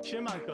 Siemanko.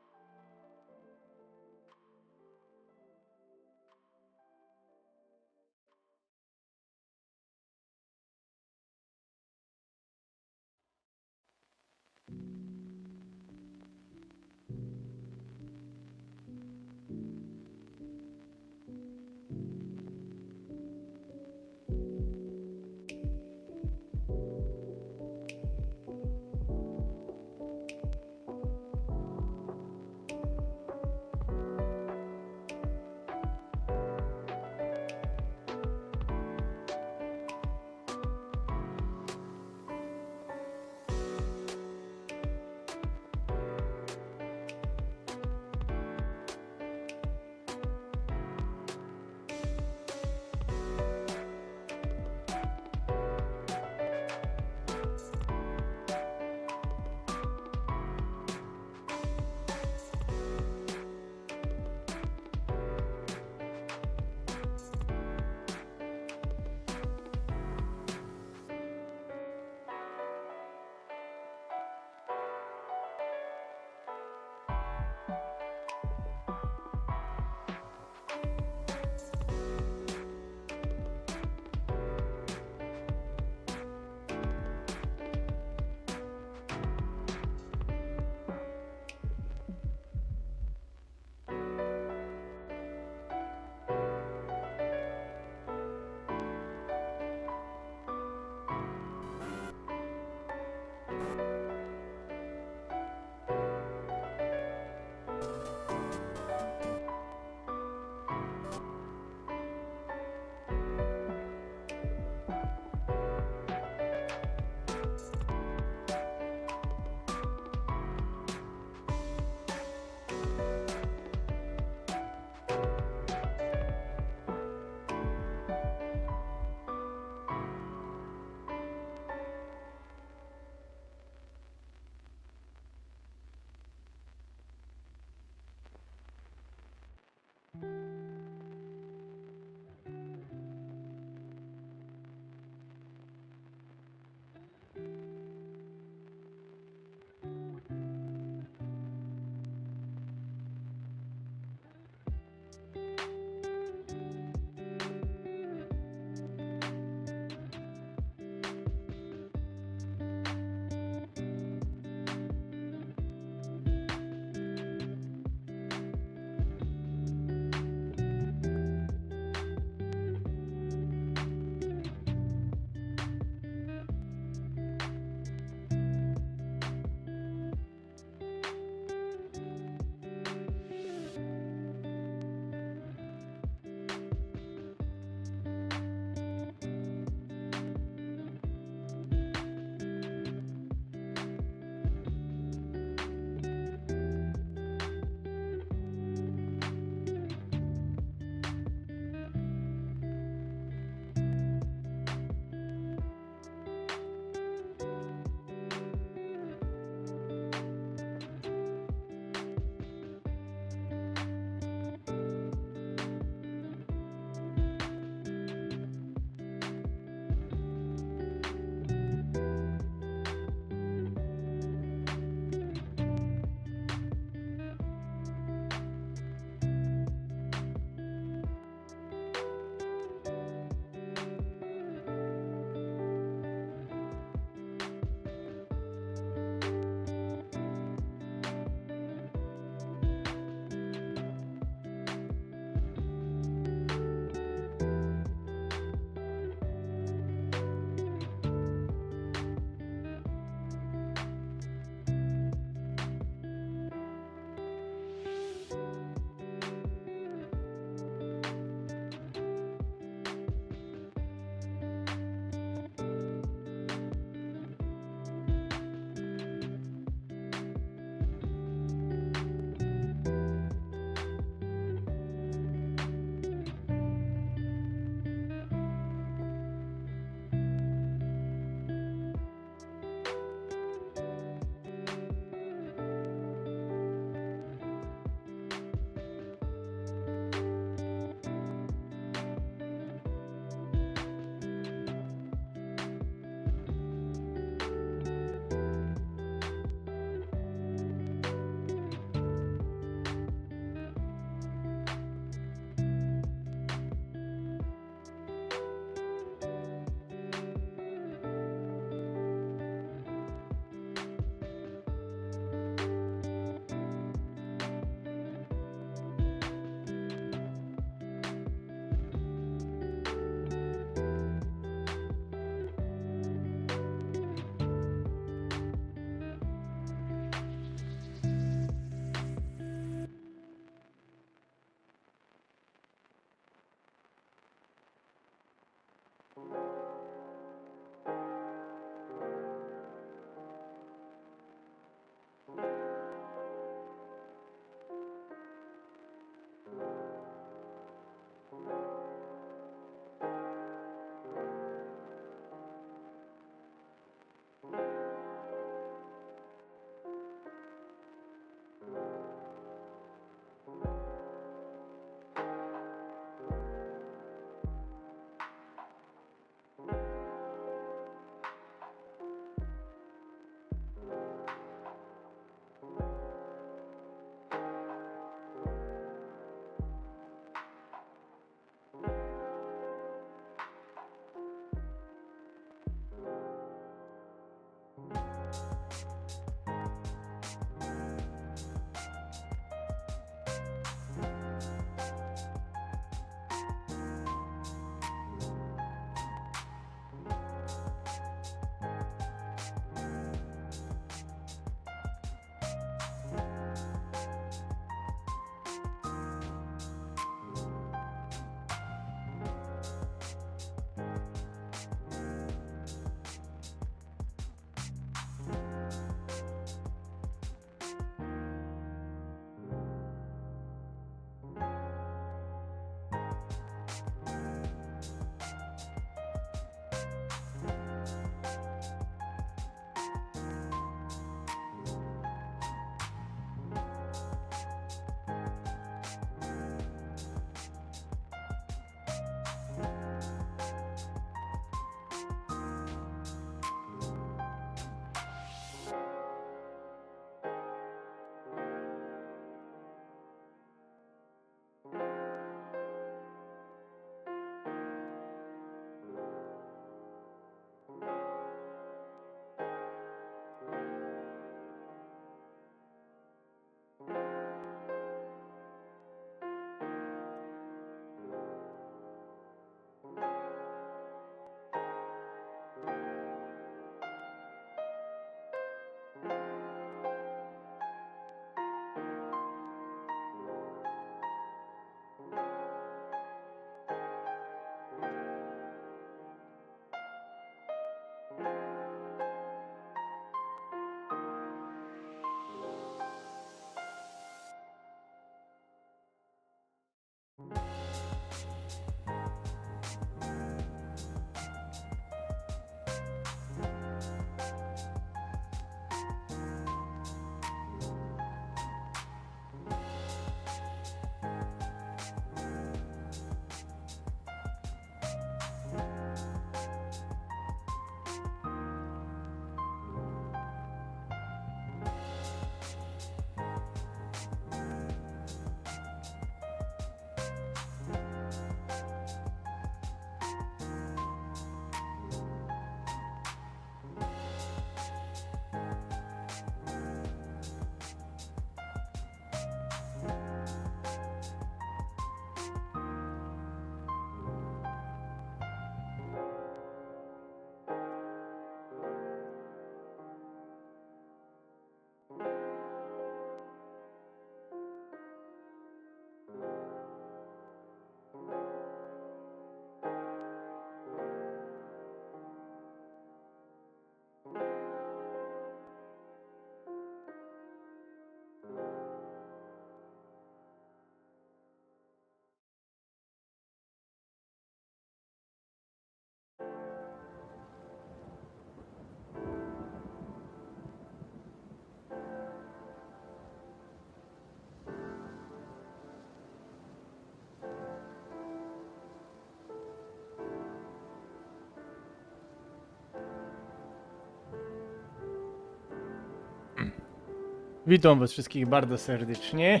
Witam was wszystkich bardzo serdecznie.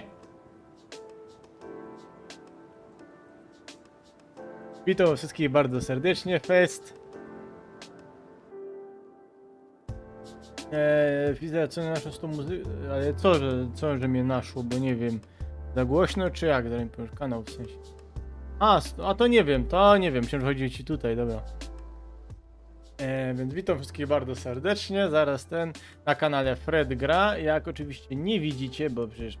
Witam was wszystkich bardzo serdecznie. Fest. Widzę, co naszło z tą muzyką, ale co, że mnie naszło, bo nie wiem. Za głośno, czy jak? Zaraz mi powiesz, kanał w sensie. A to nie wiem, myślałem, że chodzi ci tutaj, dobra. Więc witam wszystkich bardzo serdecznie, zaraz na kanale Fred Gra. Jak oczywiście nie widzicie, bo przecież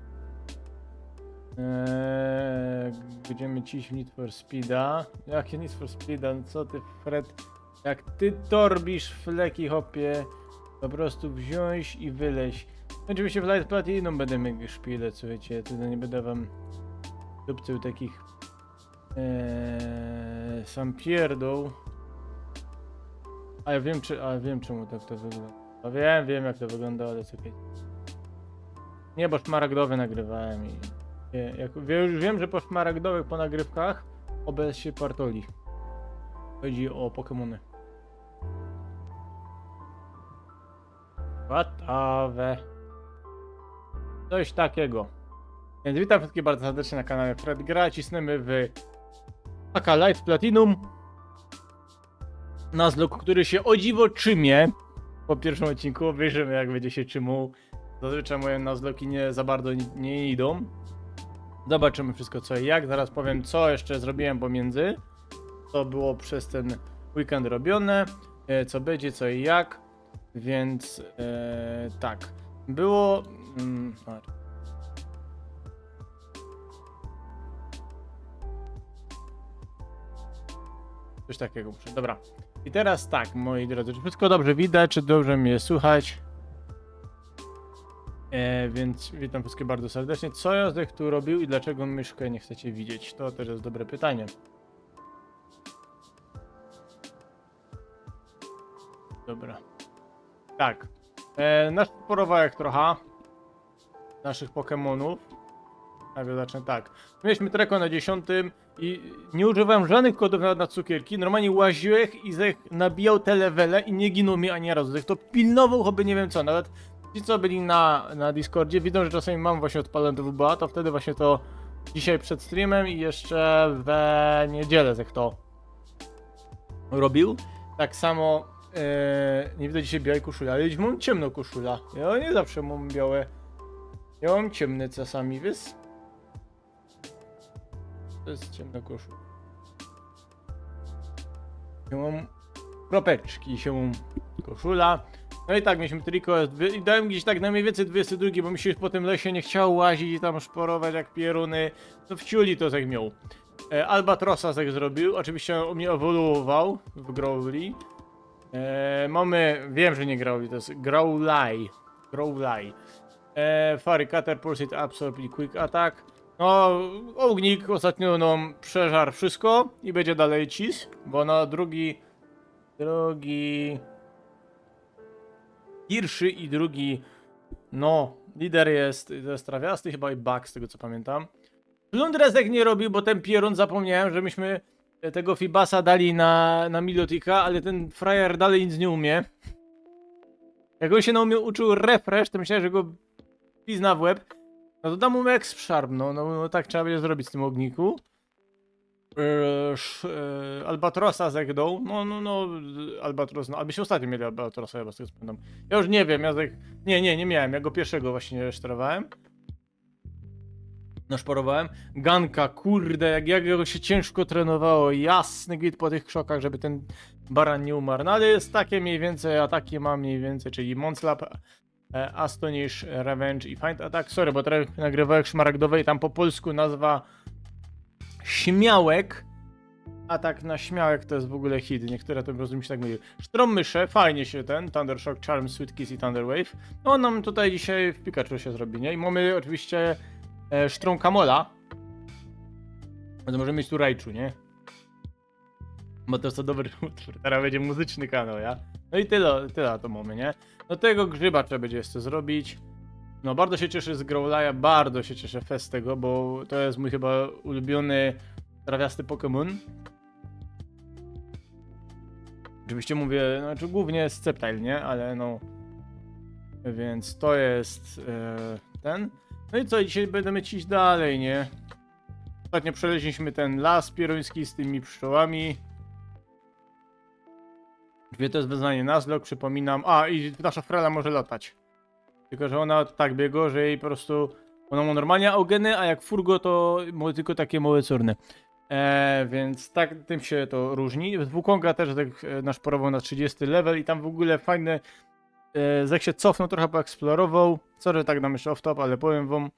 będziemy ciś w Need for Speeda. Jakie Need for Speeda? No co ty, Fred? Jak ty torbisz fleki, hopie, po prostu wziąć i wyleźć. Oczywiście w Light Platinum będę miał szpile, słuchajcie, tutaj nie będę wam dupcył takich sam pierdół. Ale wiem czemu tak to wygląda. No wiem jak to wygląda, ale jest okej. Nie, bo szmaragdowy nagrywałem i już wiem, że po szmaragdowych po nagrywkach OBS się partoli. Chodzi o Pokemony. Gotowe. Coś takiego. Więc witam wszystkich bardzo serdecznie na kanale Fred Gra. Cisnemy w AK Light Platinum. Nuzlocke, który się o dziwo czymie. Po pierwszym odcinku wyjrzymy, jak będzie się czymał. Zazwyczaj moje Nuzlocki nie za bardzo nie idą. Zobaczymy wszystko co i jak. Zaraz powiem, co jeszcze zrobiłem pomiędzy. Co było przez ten weekend robione. Co będzie, co i jak. Więc tak. Było... Coś takiego muszę. Dobra. I teraz tak, moi drodzy, czy wszystko dobrze widać, czy dobrze mnie słychać? Więc witam wszystkich bardzo serdecznie. Co Jazdek tu robił i dlaczego myszkę nie chcecie widzieć? To też jest dobre pytanie. Dobra. Tak. Nasporowałem trochę naszych Pokemonów. A więc zacznę tak. Mieliśmy treko na 10 i nie używałem żadnych kodów na cukierki. Normalnie łaziłem i Zech nabijał te levele i nie ginął mi ani razu. Zech to pilnował, choćby nie wiem co. Nawet ci co byli na Discordzie widzą, że czasami mam właśnie odpalone do WBA, to wtedy właśnie to dzisiaj przed streamem i jeszcze we niedzielę Zech to robił. Tak samo nie widać dzisiaj białej koszuli, ale dziś mam ciemną koszula. Ja nie zawsze mam białe. Ja mam ciemne czasami, wiesz? To jest ciemna koszula. Ja mam kropeczki, się mam koszula. No i tak, mieliśmy triko i dałem gdzieś tak na mniej więcej 22, bo mi się już po tym lesie nie chciało łazić i tam szporować jak pieruny. No wciuli to Zech miał. Albatrosa Zech zrobił, oczywiście on mnie ewoluował w Growly. Wiem, że nie Growly, to jest Growlite. Fairy Cutter, Pulsate Absorb i Quick Attack. No, Ognik ostatnio przeżarł wszystko i będzie dalej cis, bo na drugi pierwszy i drugi, lider jest trawiasty, chyba i Bug, z tego co pamiętam. Plundrezek nie robił, bo ten pierun zapomniałem, że myśmy tego Fibasa dali na Milotika, ale ten frajer dalej nic nie umie. Jak on się uczył refresh, to myślałem, że go pizna w łeb. No to dam mu Exp Sharp, no tak trzeba będzie zrobić z tym ogniku. Albatrosa zegdą, Albatros, ale byśmy ostatnio mieli Albatrosa, chyba z tego pamiętam. Ja już nie wiem, nie miałem, ja go pierwszego właśnie sztorowałem. Szporowałem. Ganka, kurde, jak go się ciężko trenowało, jasny gwint po tych krzokach, żeby ten baran nie umarł. No ale jest takie mniej więcej, ataki mam mniej więcej, czyli Monslap, Astonish, Revenge i Find Attack. Sorry, bo teraz nagrywałem szmaragdowej, tam po polsku nazwa Śmiałek. Atak na Śmiałek to jest w ogóle hit, niektóre to rozumiem się tak mówią. Sztrom mysze, fajnie się Thunder Shock, Charm, Sweet Kiss i Thunder Wave. No nam tutaj dzisiaj w Pikachu się zrobi, nie? I mamy oczywiście Sztrom Kamola. No możemy mieć tu Raichu, nie? Bo to jest to dobry utwór, teraz będzie muzyczny kanał, ja? No i tyle to mamy, nie? No tego grzyba trzeba będzie jeszcze zrobić. No bardzo się cieszę z Growlite'a, bardzo się cieszę z tego, bo to jest mój chyba ulubiony trawiasty Pokémon. Oczywiście mówię, znaczy głównie Sceptile, nie? Ale no... Więc to jest ten. No i co, dzisiaj będziemy iść dalej, nie? Ostatnio przeleźliśmy ten las pieroński z tymi pszczołami. Wie, to jest wyznanie Nuzlocke, przypominam. A, i nasza frela może latać. Tylko, że ona tak biegła, że jej po prostu... Ona ma normalnie augeny, a jak furgo to ma tylko takie małe corny. Więc tak tym się to różni. W Wukonga też tak, nasz porował na 30 level i tam w ogóle fajne... Zek się cofnął, trochę poeksplorował. Sorry, tak nam jeszcze off-top, ale powiem wam.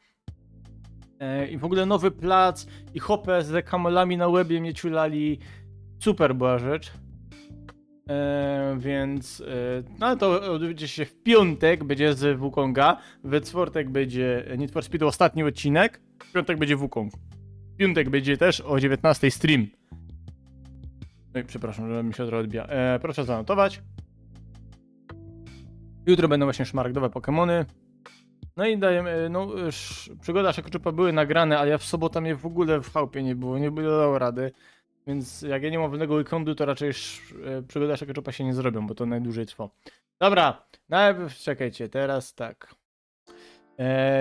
I w ogóle nowy plac i hopę z kamelami na łebie mnie ciulali. Super była rzecz. Więc no to odbędzie się w piątek, będzie z Wukonga. We czwartek będzie Need for Speed, ostatni odcinek. W piątek będzie Wukong. W piątek będzie też o 19 stream. No i przepraszam, że mi się trochę odbija. Proszę zanotować. Jutro będą właśnie szmaragdowe Pokemony. No i dajemy, no przygoda Szekoczupa były nagrane, ale ja w sobotę mnie w ogóle w chałupie nie było, nie dało rady. Więc jak ja nie mam wolnego weekendu, to raczej przygoda Szekoczupa się nie zrobią, bo to najdłużej trwa. Dobra, najpierw czekajcie, teraz tak.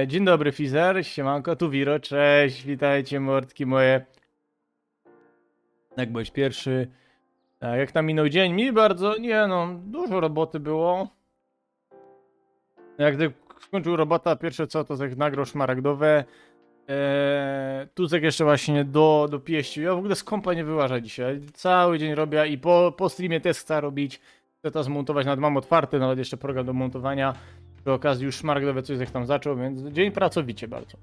Dzień dobry Fizer, siemanko, tu Wiro, cześć, witajcie mordki moje. Jak byłeś pierwszy? Tak, jak tam minął dzień? Mi bardzo, nie no, dużo roboty było. Jak skończył robota, pierwsze co to nagrał szmaragdowe. Tuzek jeszcze właśnie do pieściu. Ja w ogóle z kompa nie wyłażę dzisiaj. Cały dzień robię i po streamie też chcę robić. Chcę to zmontować, nawet mam otwarty, nawet jeszcze program do montowania. Przy okazji już szmaragdowe coś tam zaczął, więc dzień pracowicie bardzo.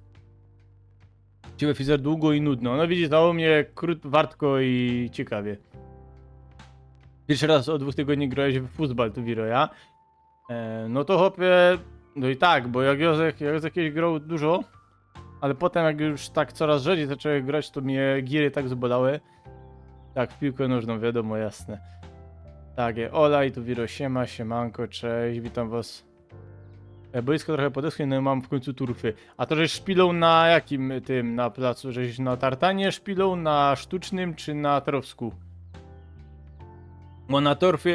Ciebie Fizer długo i nudno. No widzisz, dało mnie wartko i ciekawie. Pierwszy raz od 2 tygodni grałeś w futbol, tu Wiro, ja. No to hopie, no i tak, bo jak Józek jakieś grał dużo, ale potem jak już tak coraz rzadziej zacząłem grać, to mnie giry tak zabolały. Tak, w piłkę nożną, wiadomo, jasne. Tak, Ola i tu Wiro, siemanko, cześć, witam was. Boisko trochę podeschło, no mam w końcu turfy. A to, żeś szpilą na jakim tym, na placu? Żeś na tartanie szpilą, na sztucznym czy na torfsku? Bo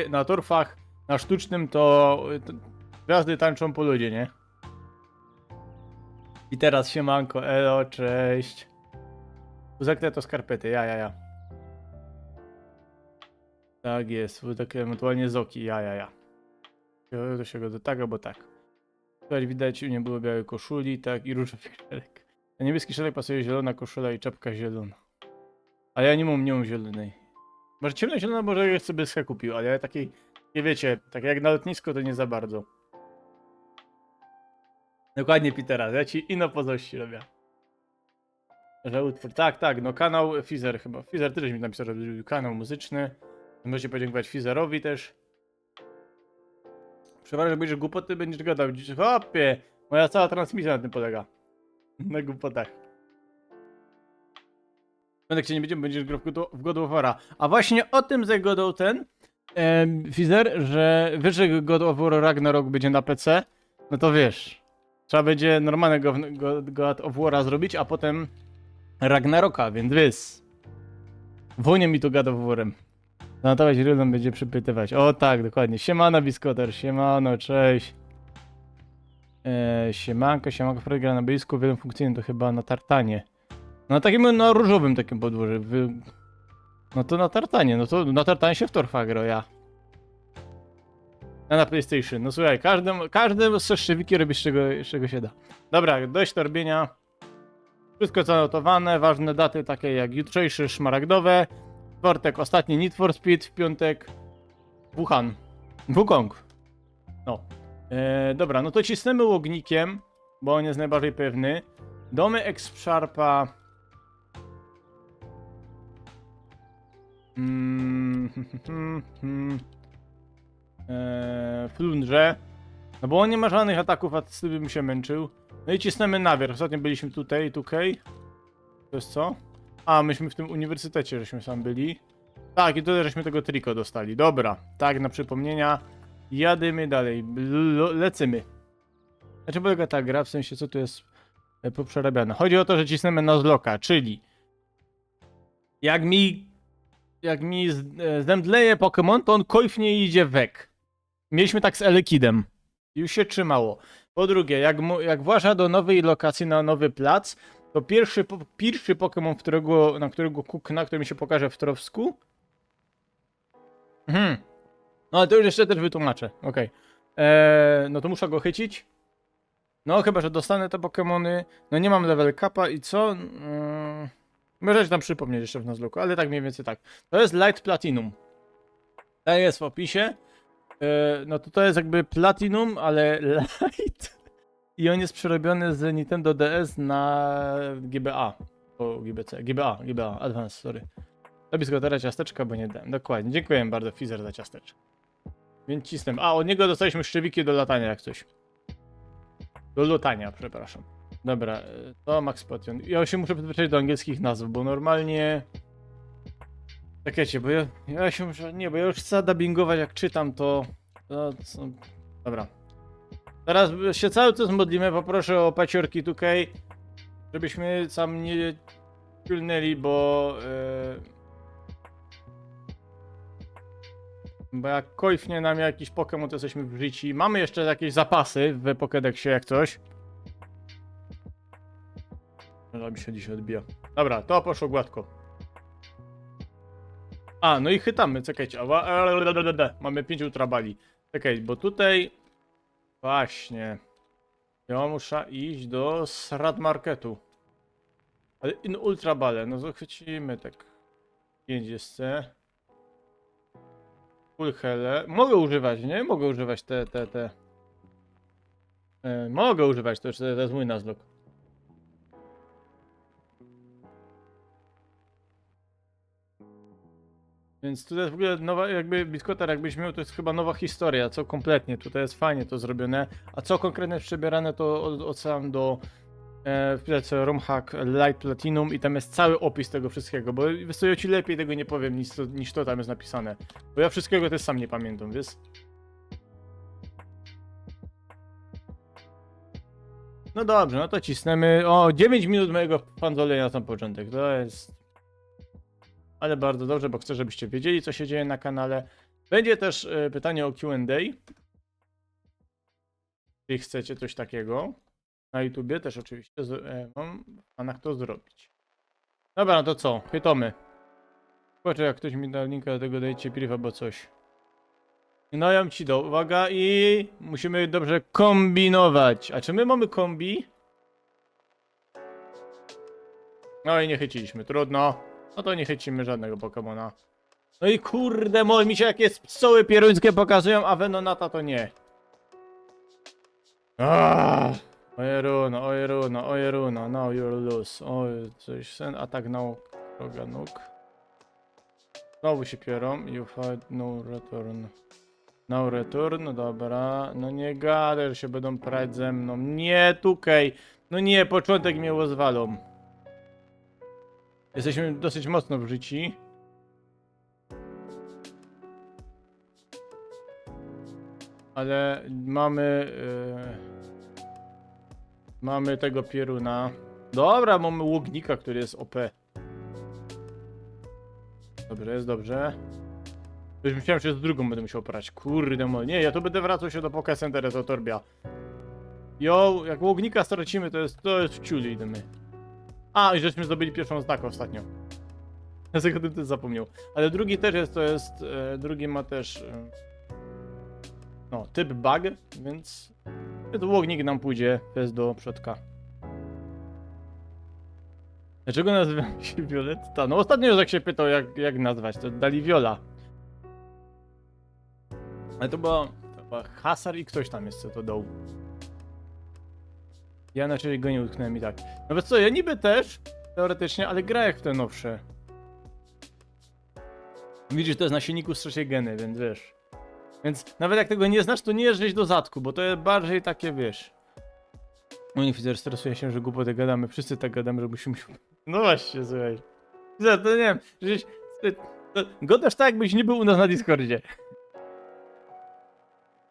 na torfach, na sztucznym to gwiazdy tańczą po ludzie, nie? I teraz siemanko, elo, cześć. Uzaknę to skarpety, ja. Tak jest, tak ewentualnie zoki, ja. To się go do tak albo tak. Tutaj widać, nie było białej koszuli, tak, i różowy szelek. Na niebieski szelek pasuje zielona koszula i czapka zielona. A ja nie mam zielonej. Może ciemna zielona, może ja sobie kupił, ale ja takiej, nie wiecie, tak jak na lotnisko to nie za bardzo. Dokładnie, Petera, ja ci ino pozości robię. Że utwór, tak, no kanał Fizer chyba. Fizer też mi napisał, że zrobił kanał muzyczny. Możecie podziękować Fizerowi też. Przeważnie, że będziesz głupoty, będziesz gadał. Hopie, moja cała transmisja na tym polega. Na głupotach. Jak się nie będziemy, będziesz grał w God of War'a. A właśnie o tym zagadał ten Fizer, że wiesz, że God of War Ragnarok będzie na PC? No to wiesz. Trzeba będzie normalnego God of War'a zrobić, a potem Ragnaroka, więc wiesz. Wonie mi tu God of War'em. Zanotować Rylon będzie przypytywać. O tak, dokładnie. Siemano Biskoter, siemano, cześć. Siemanko, Fred gra na boisku, wielofunkcyjnym to chyba na tartanie. Na takim, na różowym takim podwórze. No to na tartanie, no to na tartanie się w torfa gra, ja. Ja na PlayStation, no słuchaj, każdy z szczewiki robi z czego się da. Dobra, dość torbienia. Wszystko zanotowane, ważne daty takie jak jutrzejszy szmaragdowe. W czwartek ostatni Need for Speed, w piątek Wukong. No. Dobra, no to cisnemy łognikiem, bo on jest najbardziej pewny. Domy X-Sharpa. Flundrze. No bo on nie ma żadnych ataków, a wtedy bym się męczył. No i cisnemy nawierzch. Ostatnio byliśmy tutaj. To jest co? A, myśmy w tym uniwersytecie, żeśmy sam byli. Tak, i tutaj żeśmy tego triko dostali. Dobra, tak, na przypomnienia. Jadymy dalej. Lecimy. Znaczy polega ta gra, w sensie co tu jest poprzerabiane. Chodzi o to, że cisnemy Nuzlocke'a, czyli jak mi zemdleje Pokémon, to on kojfnie idzie wek. Mieliśmy tak z Elekidem. Już się trzymało. Po drugie, jak właża do nowej lokacji na nowy plac, to pierwszy Pokémon, na którego kukna, który mi się pokaże w Trowsku. Mhm. No ale to już jeszcze też wytłumaczę. Okej. No to muszę go chycić. No chyba, że dostanę te Pokémony. No nie mam level capa i co? Możecie tam przypomnieć jeszcze w Nuzlocke, ale tak mniej więcej tak. To jest Light Platinum. To jest w opisie. No to jest jakby Platinum, ale Light. I on jest przerobiony z Nintendo DS na GBA. O, GBC. GBA. Advance, sorry. Robię tylko teraz ciasteczka, bo nie dałem. Dokładnie. Dziękuję bardzo, Fizer, za ciasteczkę. Więc cisnę. A, od niego dostaliśmy szczewiki do latania, jak coś. Do lotania, przepraszam. Dobra, to Max Potion. Ja się muszę przyzwyczaić do angielskich nazw, bo normalnie... Czekajcie, bo ja się muszę... Nie, bo ja już chcę dubbingować, jak czytam, to... Dobra. Teraz się cały czas modlimy, poproszę o paciorki tutaj, żebyśmy sam nie ciulnęli, bo jak kojfnie nam jakiś Pokémon, to jesteśmy w życiu. Mamy jeszcze jakieś zapasy w Pokédexie, jak coś. No mi się dzisiaj odbija. Dobra, to poszło gładko. A, no i chytamy, czekajcie. Mamy 5 ultrabali. Czekaj, bo tutaj... Właśnie. Ja muszę iść do Srad Marketu. Ale in ultrabale, no zachwycimy tak. 5 jest. Full hele. Mogę używać, nie? Mogę używać te. Mogę używać, to jest mój Nuzlocke. Więc tutaj jest w ogóle nowa, jakby Bitkotar jakbyś miał, to jest chyba nowa historia, co kompletnie, tutaj jest fajnie to zrobione, a co konkretnie jest przebierane, to odsyłam do wpisać ROMhack Light Platinum i tam jest cały opis tego wszystkiego, bo wystaje ci lepiej tego nie powiem niż to tam jest napisane, bo ja wszystkiego też sam nie pamiętam, wiesz? No dobrze, no to cisnemy, o 9 minut mojego panzolenia na sam początek, to jest... Ale bardzo dobrze, bo chcę, żebyście wiedzieli, co się dzieje na kanale. Będzie też pytanie o Q&A. Jeśli chcecie coś takiego. Na YouTubie też oczywiście mam w planach to zrobić. Dobra, no to co? Pytamy. Zobaczę, jak ktoś mi da linka do tego, dajcie priv albo coś. No ja ci do. Uwaga i musimy dobrze kombinować. A czy my mamy kombi? No i nie chyciliśmy, trudno. No to nie chycimy żadnego Pokemona. No i kurde, mi się jakieś psoły pieruńskie pokazują, a Venonata to nie. Ojeruno, ojeruno, now you're loose. Oj, coś sen, atak now, Kroganuk. Znowu się pierą, you fight no return. No return, dobra. No nie gadaj, że się będą prać ze mną. Nie, tukaj. No nie, początek mnie rozwalą. Jesteśmy dosyć mocno w życiu. Ale mamy... mamy tego pieruna. Dobra, mamy łognika, który jest OP. Dobrze, jest dobrze. Już myślałem, że z drugą będę musiał operać. Kurde nie, ja tu będę wracał się do Poké Center do Torbia. Jo, jak łognika stracimy, to jest w ciuli idziemy. A, i żeśmy zdobyli pierwszą znakę ostatnio. Ja sobie o tym też zapomniał. Ale drugi też jest, drugi ma też... no, typ bug, więc... to łognik nam pójdzie, jest do przodka. Dlaczego nazywam się Violetta? No ostatnio jak się pytał, jak nazwać, to dali Viola. Ale to była Hasar i ktoś tam jest, co to dał. Ja inaczej go nie utknąłem i tak. No więc co, ja niby też, teoretycznie, ale gra jak w te nowsze. Widzisz, to jest na silniku z trzeciej geny, więc wiesz. Więc nawet jak tego nie znasz, to nie jeżdżeć do zadku, bo to jest bardziej takie, wiesz. No nie widzę, stresuje się, że głupoty gadamy, wszyscy tak gadamy, żebyśmy... No właśnie, słuchaj. To nie wiem, żeś... Gadasz tak, jakbyś nie był u nas na Discordzie.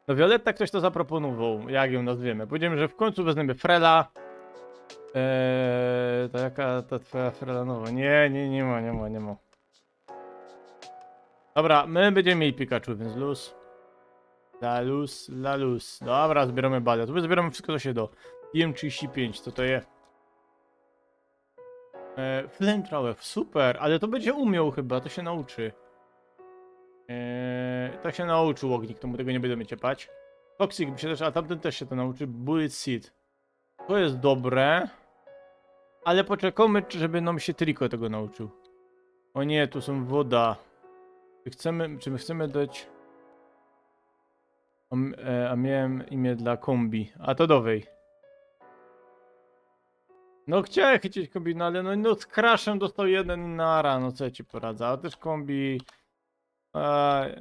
No Violetta ktoś to zaproponował, jak ją nazwiemy. Powiedziałem, że w końcu wezmemy Frela. To jaka ta twoja Frela nowa? Nie ma. Dobra, my będziemy mieli Pikachu, więc luz. Lalus. Dobra, zbieramy badę. Tu zbieramy wszystko, co się do. IM-35, co to jest? Flamethrower, super, ale to będzie umiał chyba, to się nauczy. Tak się nauczył ognik, to mu tego nie będziemy ciepać. Toxic by się też, a tamten też się to nauczy. Bullet Seed. To jest dobre. Ale poczekamy, żeby nam się Triko tego nauczył. O nie, tu są woda. Czy my chcemy dać... A miałem imię dla kombi. A to dowej. No chciałem chcieć kombi, no ale no z crashem dostał jeden i nara, no co ja ci poradzę. A też kombi...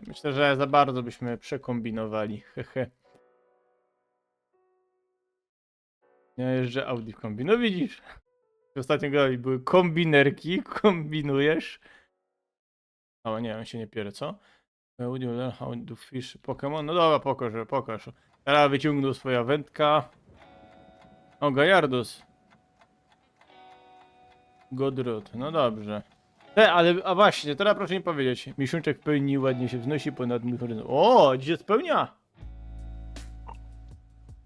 myślę, że za bardzo byśmy przekombinowali. Hehe. Ja jeżdżę Audi w kombi. No widzisz. Ostatnio gadali, były kombinerki, kombinujesz. O nie, on się nie pierze, co? Would you learn how to fish Pokémon? No dobra, pokaż. Teraz wyciągnął swoja wędka. O, Gajardos. Godrot, no dobrze. A właśnie, teraz proszę mi powiedzieć. Miesiączek w pełni ładnie się wznosi ponad mój horyzont. O, dzisiaj spełnia!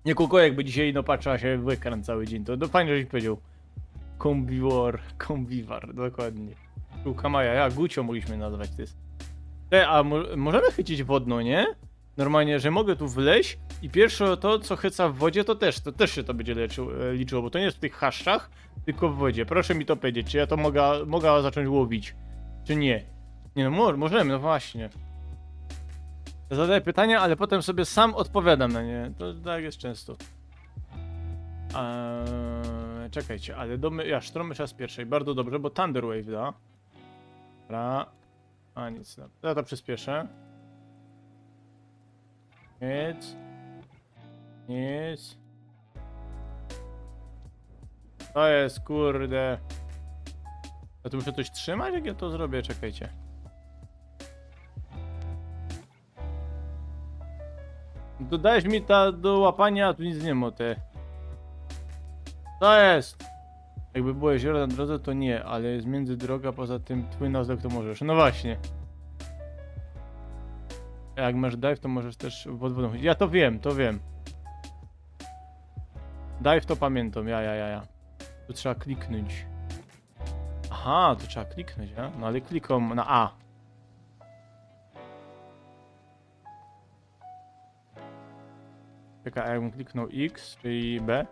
Nie Kukołek, by dzisiaj no patrzyła się w ekran cały dzień. To fajnie, żeś powiedział. Kombiwar, dokładnie. Sztuka Maja, Gucio mogliśmy nazwać, to jest. Możemy chycić wodną, nie? Normalnie, że mogę tu wleźć i pierwsze to, co chyca w wodzie, to też się to będzie liczyło, bo to nie jest w tych chaszczach, tylko w wodzie. Proszę mi to powiedzieć, czy ja to mogę zacząć łowić, czy nie? Nie no, możemy, no właśnie. Ja zadaję pytania, ale potem sobie sam odpowiadam na nie. To tak jest często. Czekajcie, ale sztromy czas pierwszej. Bardzo dobrze, bo Thunder Wave da. Dobra. A nic, no. Ja to przyspieszę. Nic. To jest, kurde. Ja tu muszę coś trzymać, jak ja to zrobię? Czekajcie. Dodałeś mi do łapania, a tu nic nie ma, te. To jest! Jakby było jezioro na drodze, to nie, ale jest między droga, poza tym twój nazdok to możesz. No właśnie. Jak masz dive, to możesz też pod wodą chodzić. Ja to wiem. Dive to pamiętam, ja. Tu trzeba kliknąć. Aha, tu trzeba kliknąć, ja? No ale klikam na A. Czekaj, a jakbym kliknął X, czyli B?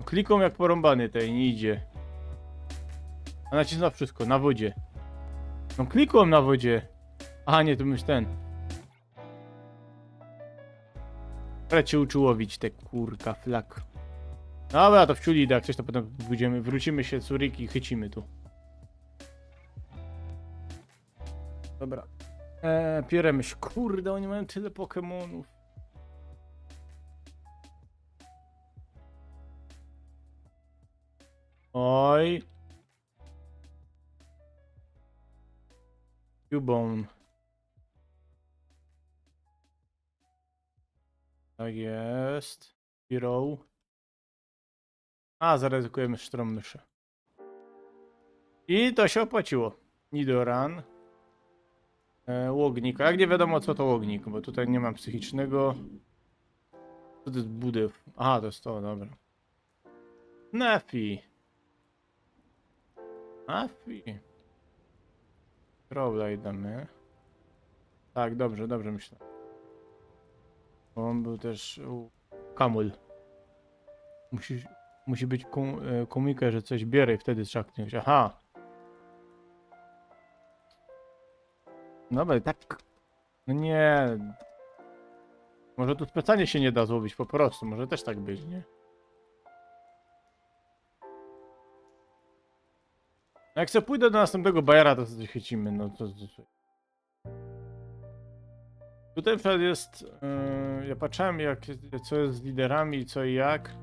Kliką jak porąbany tej, nie idzie. A nacisnął wszystko, na wodzie. No klikłem na wodzie. Aha, nie, to myśl ten. Ale cię uczył łowić te kurka, flak. Dobra, to wciuli, jak coś to potem wrócimy się Curyki i chycimy tu. Dobra. Pieremyśl, kurde, oni mają tyle Pokemonów. Oj. Cubone. Tak jest. Hero. A, zaryzykujemy Sztrom myszy. I to się opłaciło. Nidoran. Łognik. A jak nie wiadomo co to łognik, bo tutaj nie mam psychicznego. Co to jest budew? Aha, to jest to, dobra. Nafi. Crowley damy. Tak, dobrze myślę. Bo on był też Kamul. Musi być komika, że coś bierę i wtedy trzaknąć. Aha. Dobra, tak. No nie. Może tu specjalnie się nie da złowić po prostu. Może też tak być, nie? No jak sobie pójdę do następnego bajera, to coś chycimy. No to. Tutaj przykład jest. Ja patrzyłem co jest z liderami i co i jak.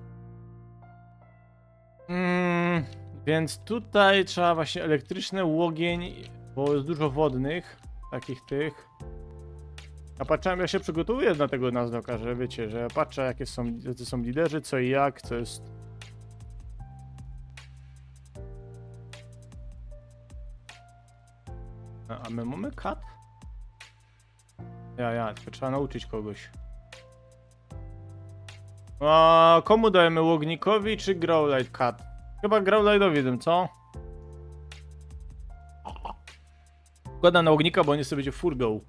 Więc tutaj trzeba właśnie elektryczny łogień, bo jest dużo wodnych, takich tych. Ja patrzyłem, ja się przygotowuję na tego Nuzlocke'a, że wiecie, że ja patrzę jacy są liderzy, co i jak, co jest. A my mamy kat? tylko trzeba nauczyć kogoś. A komu dajemy, łognikowi czy Growlite Cat? Chyba Growlite'owi tym, co? Składam na ognika, bo on sobie będzie furgą.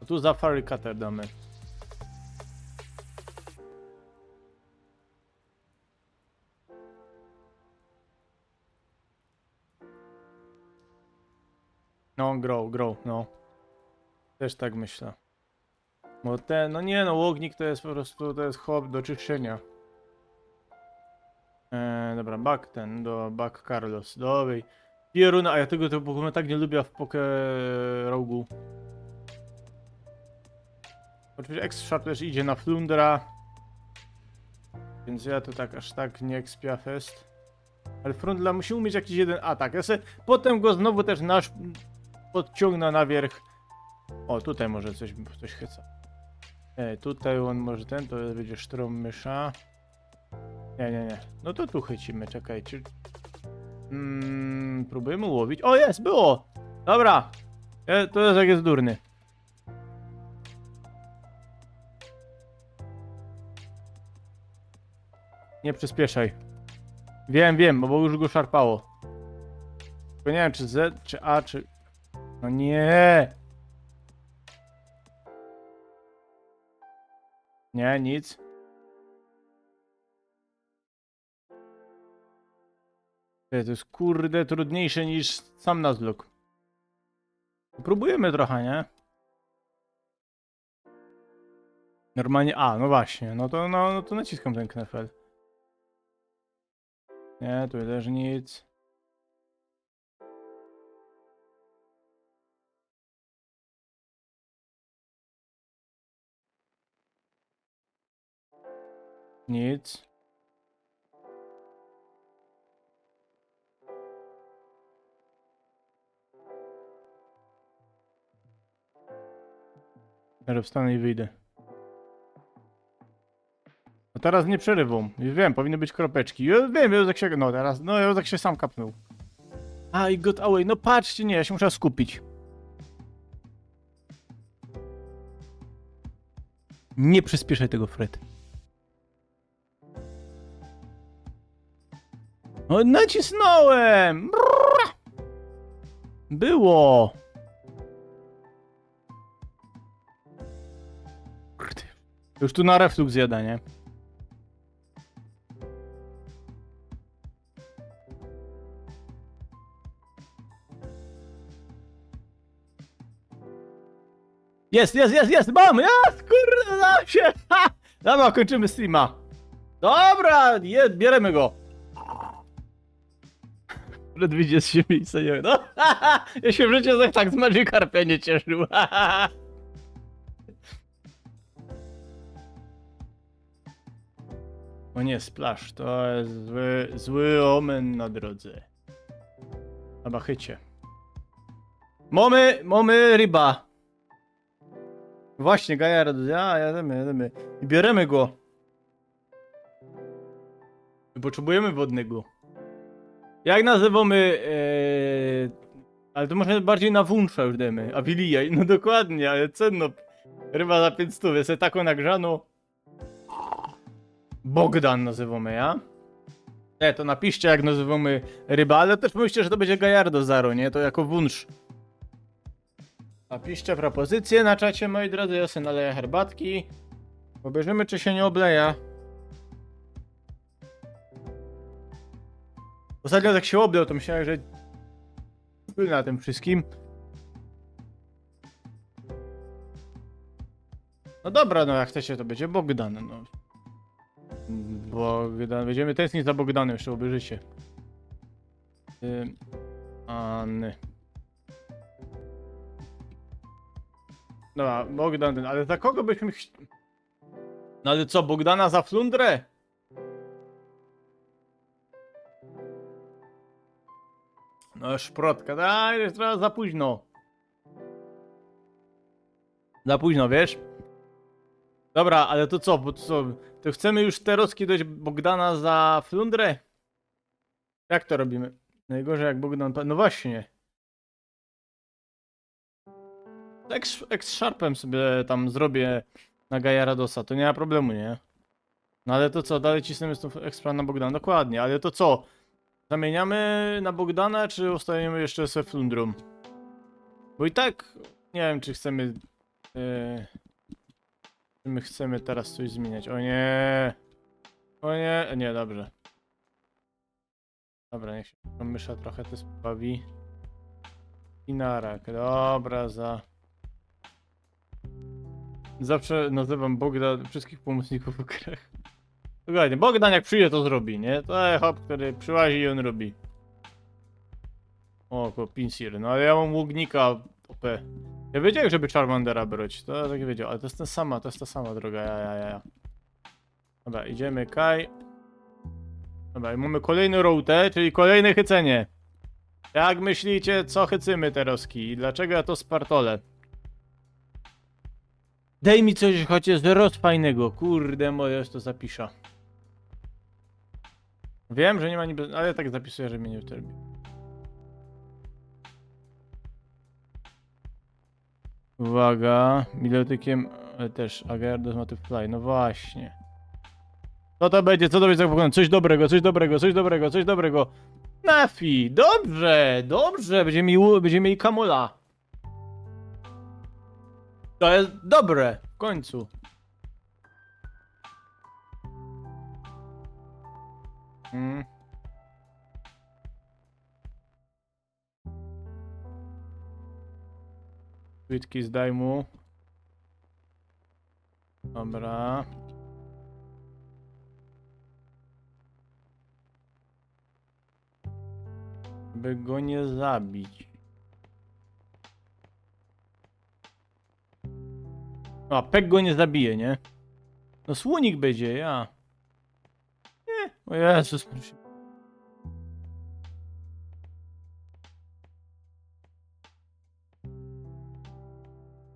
A tu za Fairy Cutter damy. No, grow, no. Też tak myślę. Bo ten, no nie no, łognik to jest po prostu, to jest hop do czyszczenia. Dobra, back Carlos, dobrej. Pieruna, a ja tego Pokemona tak nie lubię w Poké Rogu. Oczywiście X-Sharp też idzie na Flundra. Więc ja to tak aż tak nie ekspia fest. Ale Flundra musi umieć jakiś jeden atak. Ja sobie potem go znowu też podciągnę na wierzch. O, tutaj może coś chyca. Tutaj on może to będzie sztrom mysza. Nie. No to tu chycimy, czekajcie. Próbujemy łowić. O, było! Dobra. To jest jak jest durny. Nie przyspieszaj. Wiem, bo już go szarpało. Tylko nie wiem, czy Z, czy A, czy... No nie! Nie, nic. To jest kurde trudniejsze niż sam Nuzlocke. Próbujemy trochę, nie? Normalnie A, no właśnie. No to naciskam ten knefel. Nie, tu też nic. Nic. Teraz wstanę i wyjdę. No teraz nie przerywą. Już wiem, powinny być kropeczki. Już wiem, Józek się... No teraz, no Józek się sam kapnął. A, i got away. No patrzcie, nie, ja się muszę skupić. Nie przyspieszaj tego, Fred. No nacisnąłem! Brrr. Było! Kurde. Już tu na reflux jada, nie? Jest! Mam! Jest! Kurde, da się! Ha! Dobra, kończymy streama. Dobra, bierzemy go. Fred wyjdzie z siebie i sobie... No, ja się w życiu tak z Magikarpia nie cieszył. O nie, splash, to jest zły omen na drodze. Chyba chycie. Mamy ryba. Właśnie, Gajard, jademy. I bierzemy go. Potrzebujemy wodnego. Jak nazywamy... ale to może bardziej na wunsza już demy. Awilia, no dokładnie, ale cenno. Ryba za 500, jest taką nagrzaną. Bogdan nazywamy, ja? To napiszcie jak nazywamy ryba, ale też myślcie, że to będzie Gajardo Zaro, nie? To jako wunsz. Napiszcie propozycję na czacie, moi drodzy, ja sobie naleję herbatki. Obejrzymy, czy się nie obleja. Ostatnio jak się oblał, to myślałem, że... na tym wszystkim. No dobra, no jak chcecie, to będzie Bogdan, no. Bogdan, będziemy tęsknić za Bogdanem, jeszcze obejrzycie. Anny. Dobra, Bogdan, ale za kogo byśmy... No ale co, Bogdana za Flundrę? No szprotka, daj, jest trochę za późno. Za późno, wiesz? Dobra, ale to co, bo to co? To chcemy już teraz kiedyś Bogdana za Flundrę? Jak to robimy? Najgorzej jak Bogdan... No właśnie. X-Sharpem sobie tam zrobię na Gajaradosa, to nie ma problemu, nie? No ale to co, dalej cisnemy z tą Expra na Bogdana? Dokładnie, ale to co? Zamieniamy na Bogdana, czy zostajemy jeszcze ze Flundrą? Bo i tak nie wiem, czy chcemy... czy my chcemy teraz coś zmieniać. O nie! O nie! Nie, dobrze. Dobra, niech się mysza trochę też bawi. I narak. Dobra, zawsze nazywam Bogdan wszystkich pomocników w grach. Dokładnie, Bogdan jak przyjdzie to zrobi, nie? To jest hop, który przyłazi i on robi. O, Pinsir, no ale ja mam ługnika OP. Ja wiedziałem, żeby Charmandera brać, to ja tak wiedział, ale to jest ta sama droga, ja. Dobra, idziemy, Kai. Dobra, i mamy kolejny routę, czyli kolejne chycenie. Jak myślicie, co chycymy te roski i dlaczego ja to spartolę? Daj mi coś chociaż fajnego, kurde, moje już to zapiszę. Wiem, że nie ma niby, ale ja tak zapisuję, że mnie nie uterbi. Uwaga, bibliotekiem, ale też Agardos Fly, no właśnie. Co to będzie za pokonanie? Coś dobrego. Nafi, dobrze, będziemy mieli Kamula. To jest dobre, w końcu. Płytki zdaj mu. Dobra. By go nie zabić. A, Pek go nie zabije, nie? No słonik będzie, ja. Nie. O Jezus.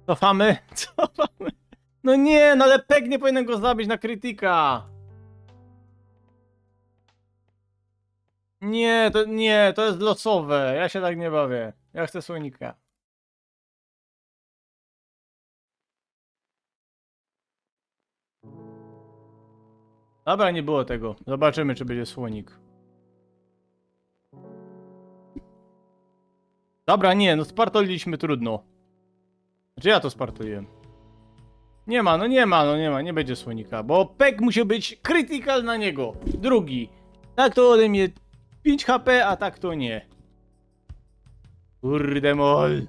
Cofamy? Cofamy. No nie, no ale Pek nie powinien go zabić na krytyka. Nie, to jest losowe. Ja się tak nie bawię. Ja chcę słonika. Dobra, nie było tego. Zobaczymy, czy będzie słonik. Dobra, nie, no spartoliliśmy trudno. Znaczy ja to spartoliłem. Nie będzie słonika, bo Pek musi być critical na niego. Drugi. Tak to ode mnie 5 HP, a tak to nie. Kurde mol.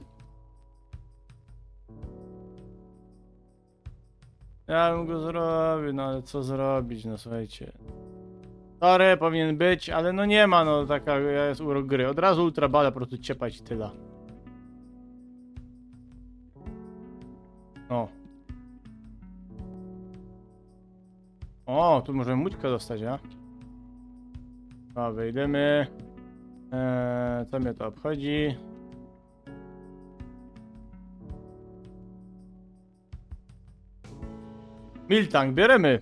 Ja bym go zrobił, no ale co zrobić, no słuchajcie. Sorry, powinien być, ale no nie ma, no taka jest urok gry. Od razu ultra bala po prostu ciepać i tyle. O. O, tu możemy mućkę dostać, a? A, wejdziemy. Co mnie to obchodzi? Miltank, bierzemy.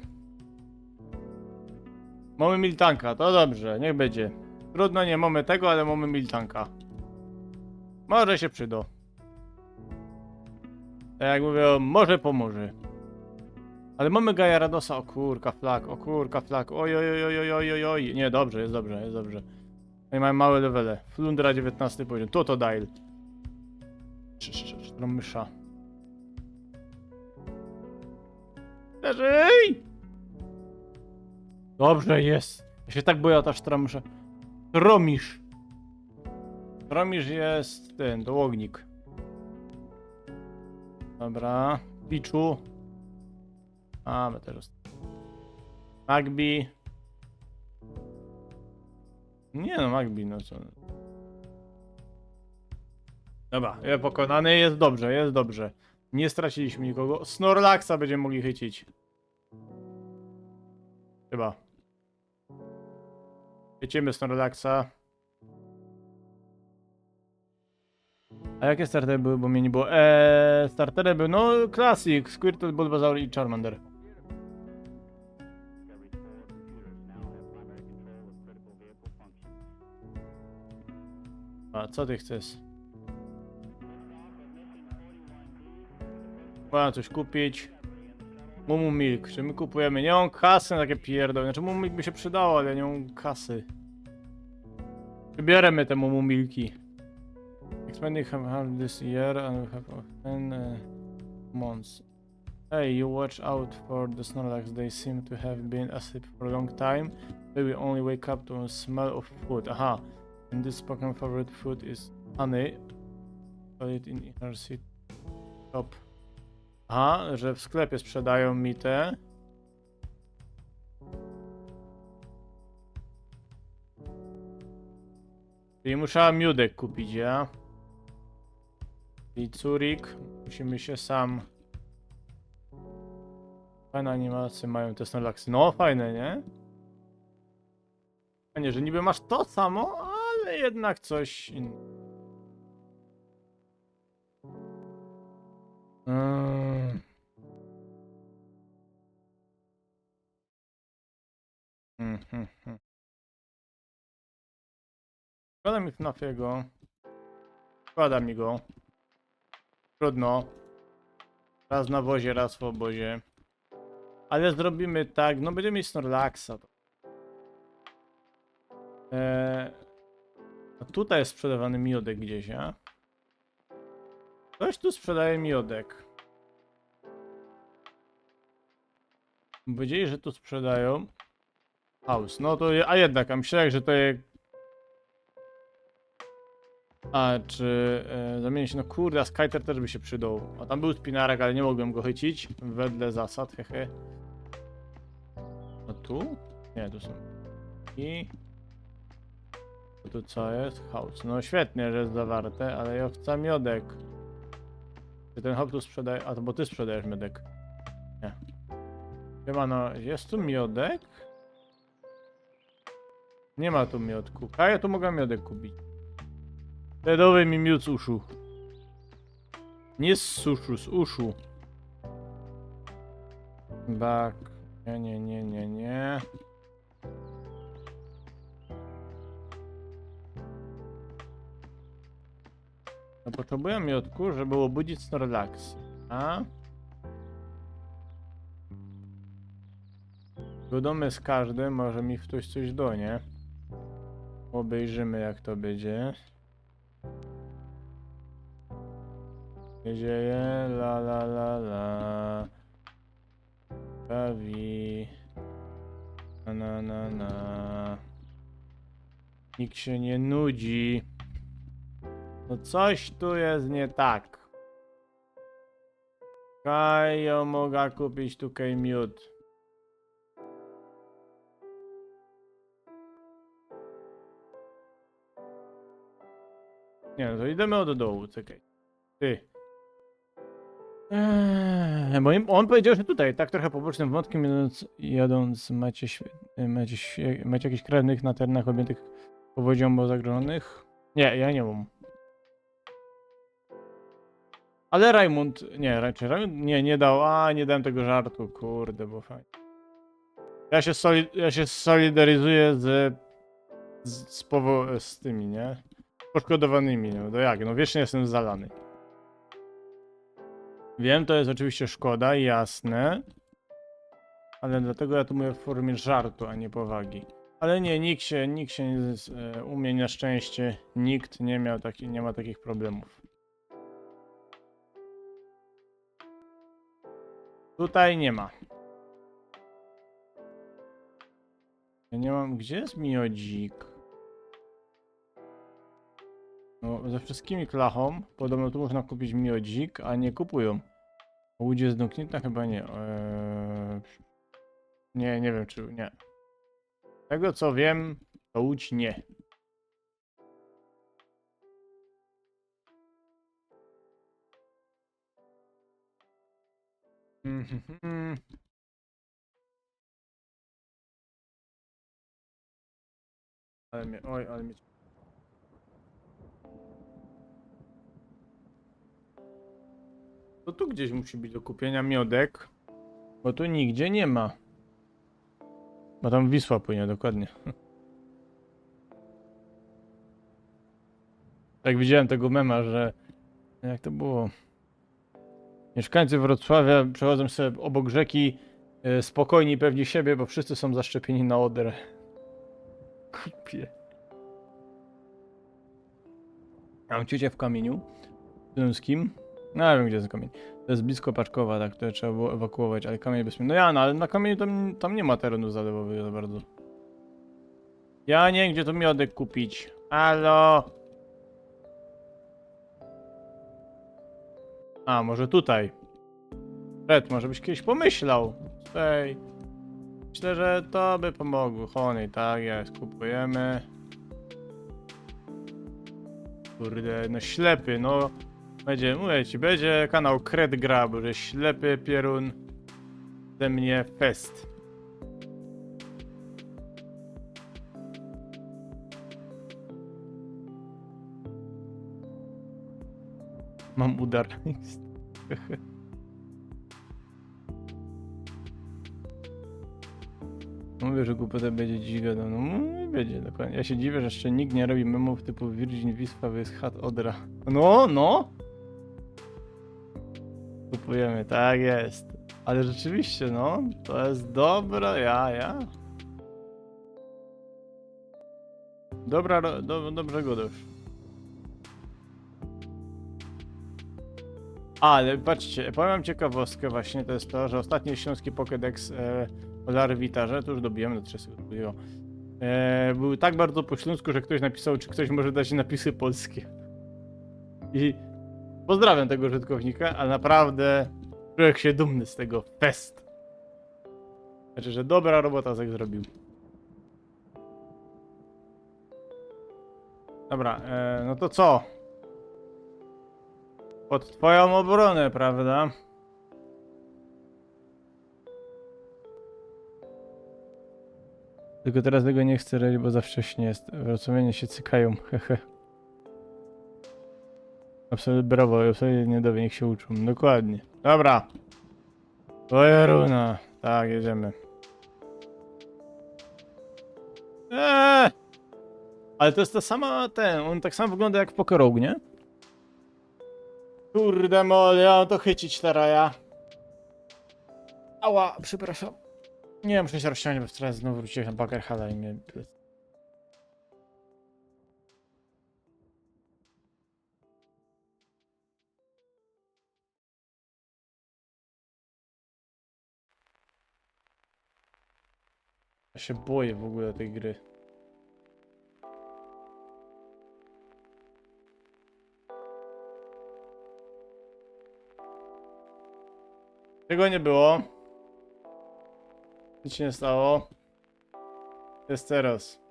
Mamy Miltanka, to dobrze, niech będzie. Trudno, nie mamy tego, ale mamy Miltanka. Może się przyda. Tak jak mówią, może pomoże. Ale mamy Gajaradosa, o kurka flak, oj. Nie, dobrze, jest dobrze. No i mamy małe levele. Flundra 19 poziom, to dial. Mysza. Leżyj! Dobrze jest. Ja się tak boję o ta sztramysza. Tromisz. Tromisz jest ten, dołognik. Dobra. Piczu. A, my teraz. Magbi. Nie no, Magbi, no co. Dobra, pokonany, jest dobrze. Nie straciliśmy nikogo. Snorlaxa będziemy mogli chycić. Chyba. Chycimy Snorlaxa. A jakie startery były, bo mnie nie było? Startery były, no Classic, Squirtle, Bulbasaur i Charmander. A co ty chcesz? Można coś kupić. Mumu Milk, czy my kupujemy? Nie mam kasy na takie pierdoły. Znaczy Mumu Milk by się przydało, ale nie mam kasy. Wybieramy te Mumu Milki. Expanding have this year and we have 10 months. Hey, you watch out for the Snorlax. They seem to have been asleep for a long time. They will only wake up to a smell of food. Aha. And this Pokemon favorite food is honey. Call it in inner city shop. Aha, że w sklepie sprzedają mi te. Czyli muszę miodek kupić, ja? I curik. Musimy się sam... Fajne animacje mają te Snorlaxy. No, fajne, nie? Fajnie, że niby masz to samo, ale jednak coś innego. Szkoda mi FNAFiego. Szkoda mi go. Trudno. Raz na wozie, raz w obozie. Ale zrobimy tak, no będziemy mieć Snorlaxa. A tutaj jest sprzedawany miodek gdzieś, a? Ktoś tu sprzedaje miodek. Powiedzieli, że tu sprzedają house. No to, a jednak, a myślałem, że to jest... A, czy zamienić, no kurde, a Skyter też by się przydał. A tam był spinarek, ale nie mogłem go chycić. Wedle zasad, hehe. No tu? Nie, tu są. I... Tu co jest? House. No świetnie, że jest zawarte, ale ja chcę miodek. Czy ten hop tu sprzedaje? A to bo ty sprzedajesz miodek. Nie. Chyba no, jest tu miodek? Nie ma tu miodku. A ja tu mogę miodek kupić. Ledowy mi miód z uszu. Nie z suszu, z uszu. Tak. Nie. No potrzebuję miodku, żeby obudzić Snorlax. A? Wiadomo z każdym, może mi ktoś coś do, nie? Obejrzymy jak to będzie. Nie dzieje, la. Bawi. Na. Nikt się nie nudzi. No coś tu jest nie tak. Kajo mogę kupić tutaj miód. Nie, no to idziemy od dołu, czekaj. Ty. Bo on powiedział, że tutaj, tak trochę pobocznym wątkiem jadąc macie jakichś krewnych na terenach objętych powodzią bo zagrożonych? Nie, ja nie mam. Ale Raimund, nie, raczej Raimund, nie dał, nie dałem tego żartu, kurde, bo fajnie. Ja się solidaryzuję z tymi, nie? Poszkodowanymi, no to jak, no wiecznie jestem zalany. Wiem, to jest oczywiście szkoda, jasne. Ale dlatego ja to mówię w formie żartu, a nie powagi. Ale nie, nikt się nie, u mnie na szczęście nikt nie ma takich problemów. Tutaj nie ma. Ja nie mam, gdzie jest miodzik? No, ze wszystkimi klachą, podobno tu można kupić miodzik, a nie kupują. Łódź jest domknięta? Chyba nie. Nie wiem czy nie. Tego co wiem, to łódź nie. Ale mnie... To tu gdzieś musi być do kupienia miodek, bo tu nigdzie nie ma. Bo tam Wisła płynie, dokładnie. Tak widziałem tego mema, że... Jak to było? Mieszkańcy Wrocławia przechodzą sobie obok rzeki spokojni, pewni siebie, bo wszyscy są zaszczepieni na Odrę. Kupie. Mam ciocię w Kamieniu Śląskim. No, wiem, gdzie jest kamień. To jest blisko Paczkowa, tak, to trzeba było ewakuować, ale kamień bezpieczny. No ja, no ale na kamieniu tam nie ma terenu zalewowego za bardzo. Ja nie wiem, gdzie to miodek kupić. Halo? A, może tutaj. Red, może byś kiedyś pomyślał. Tutaj. Myślę, że to by pomogło. Honej, tak jest, kupujemy. Kurde, no ślepy, no. Będzie, mówię ci, będzie kanał Kred Gra, bo że ślepy pierun ze mnie fest. Mam udar. Mówię, że głupota będzie dziś gadał. No będzie, dokładnie. Ja się dziwię, że jeszcze nikt nie robi memów typu Virgin Wisła vs Hat Odra. No, no! Kupujemy, tak jest. Ale rzeczywiście, no, to jest dobra ja. Dobra, dobrego dość. Ale patrzcie, powiem wam ciekawostkę właśnie, to jest to, że ostatni śląski Pokédex o Larvitarze, to już dobiłem do 300. Był tak bardzo po śląsku, że ktoś napisał, czy ktoś może dać napisy polskie. I pozdrawiam tego użytkownika, ale naprawdę człowiek się dumny z tego. Fest. Znaczy, że dobra robota Zek zrobił. Dobra, no to co? Pod twoją obronę, prawda? Tylko teraz tego nie chcę robić, bo za wcześnie jest. Wrocławianie się cykają, hehe. Absolutnie brawo, absolutnie nie dowie, niech się uczą. Dokładnie. Dobra. Wojeruna. Tak, jedziemy. Ale to jest ta sama, on tak samo wygląda jak w Poker Rogue, nie? Kurde mol, ja mam to chycić teraz, ja. Ała, przepraszam. Nie, muszę się rozciągnąć, bo teraz znowu wróciłem na Baggerhala i mnie... Ja się boję w ogóle tej gry. Tego nie było. Nic się nie stało. Jest teraz.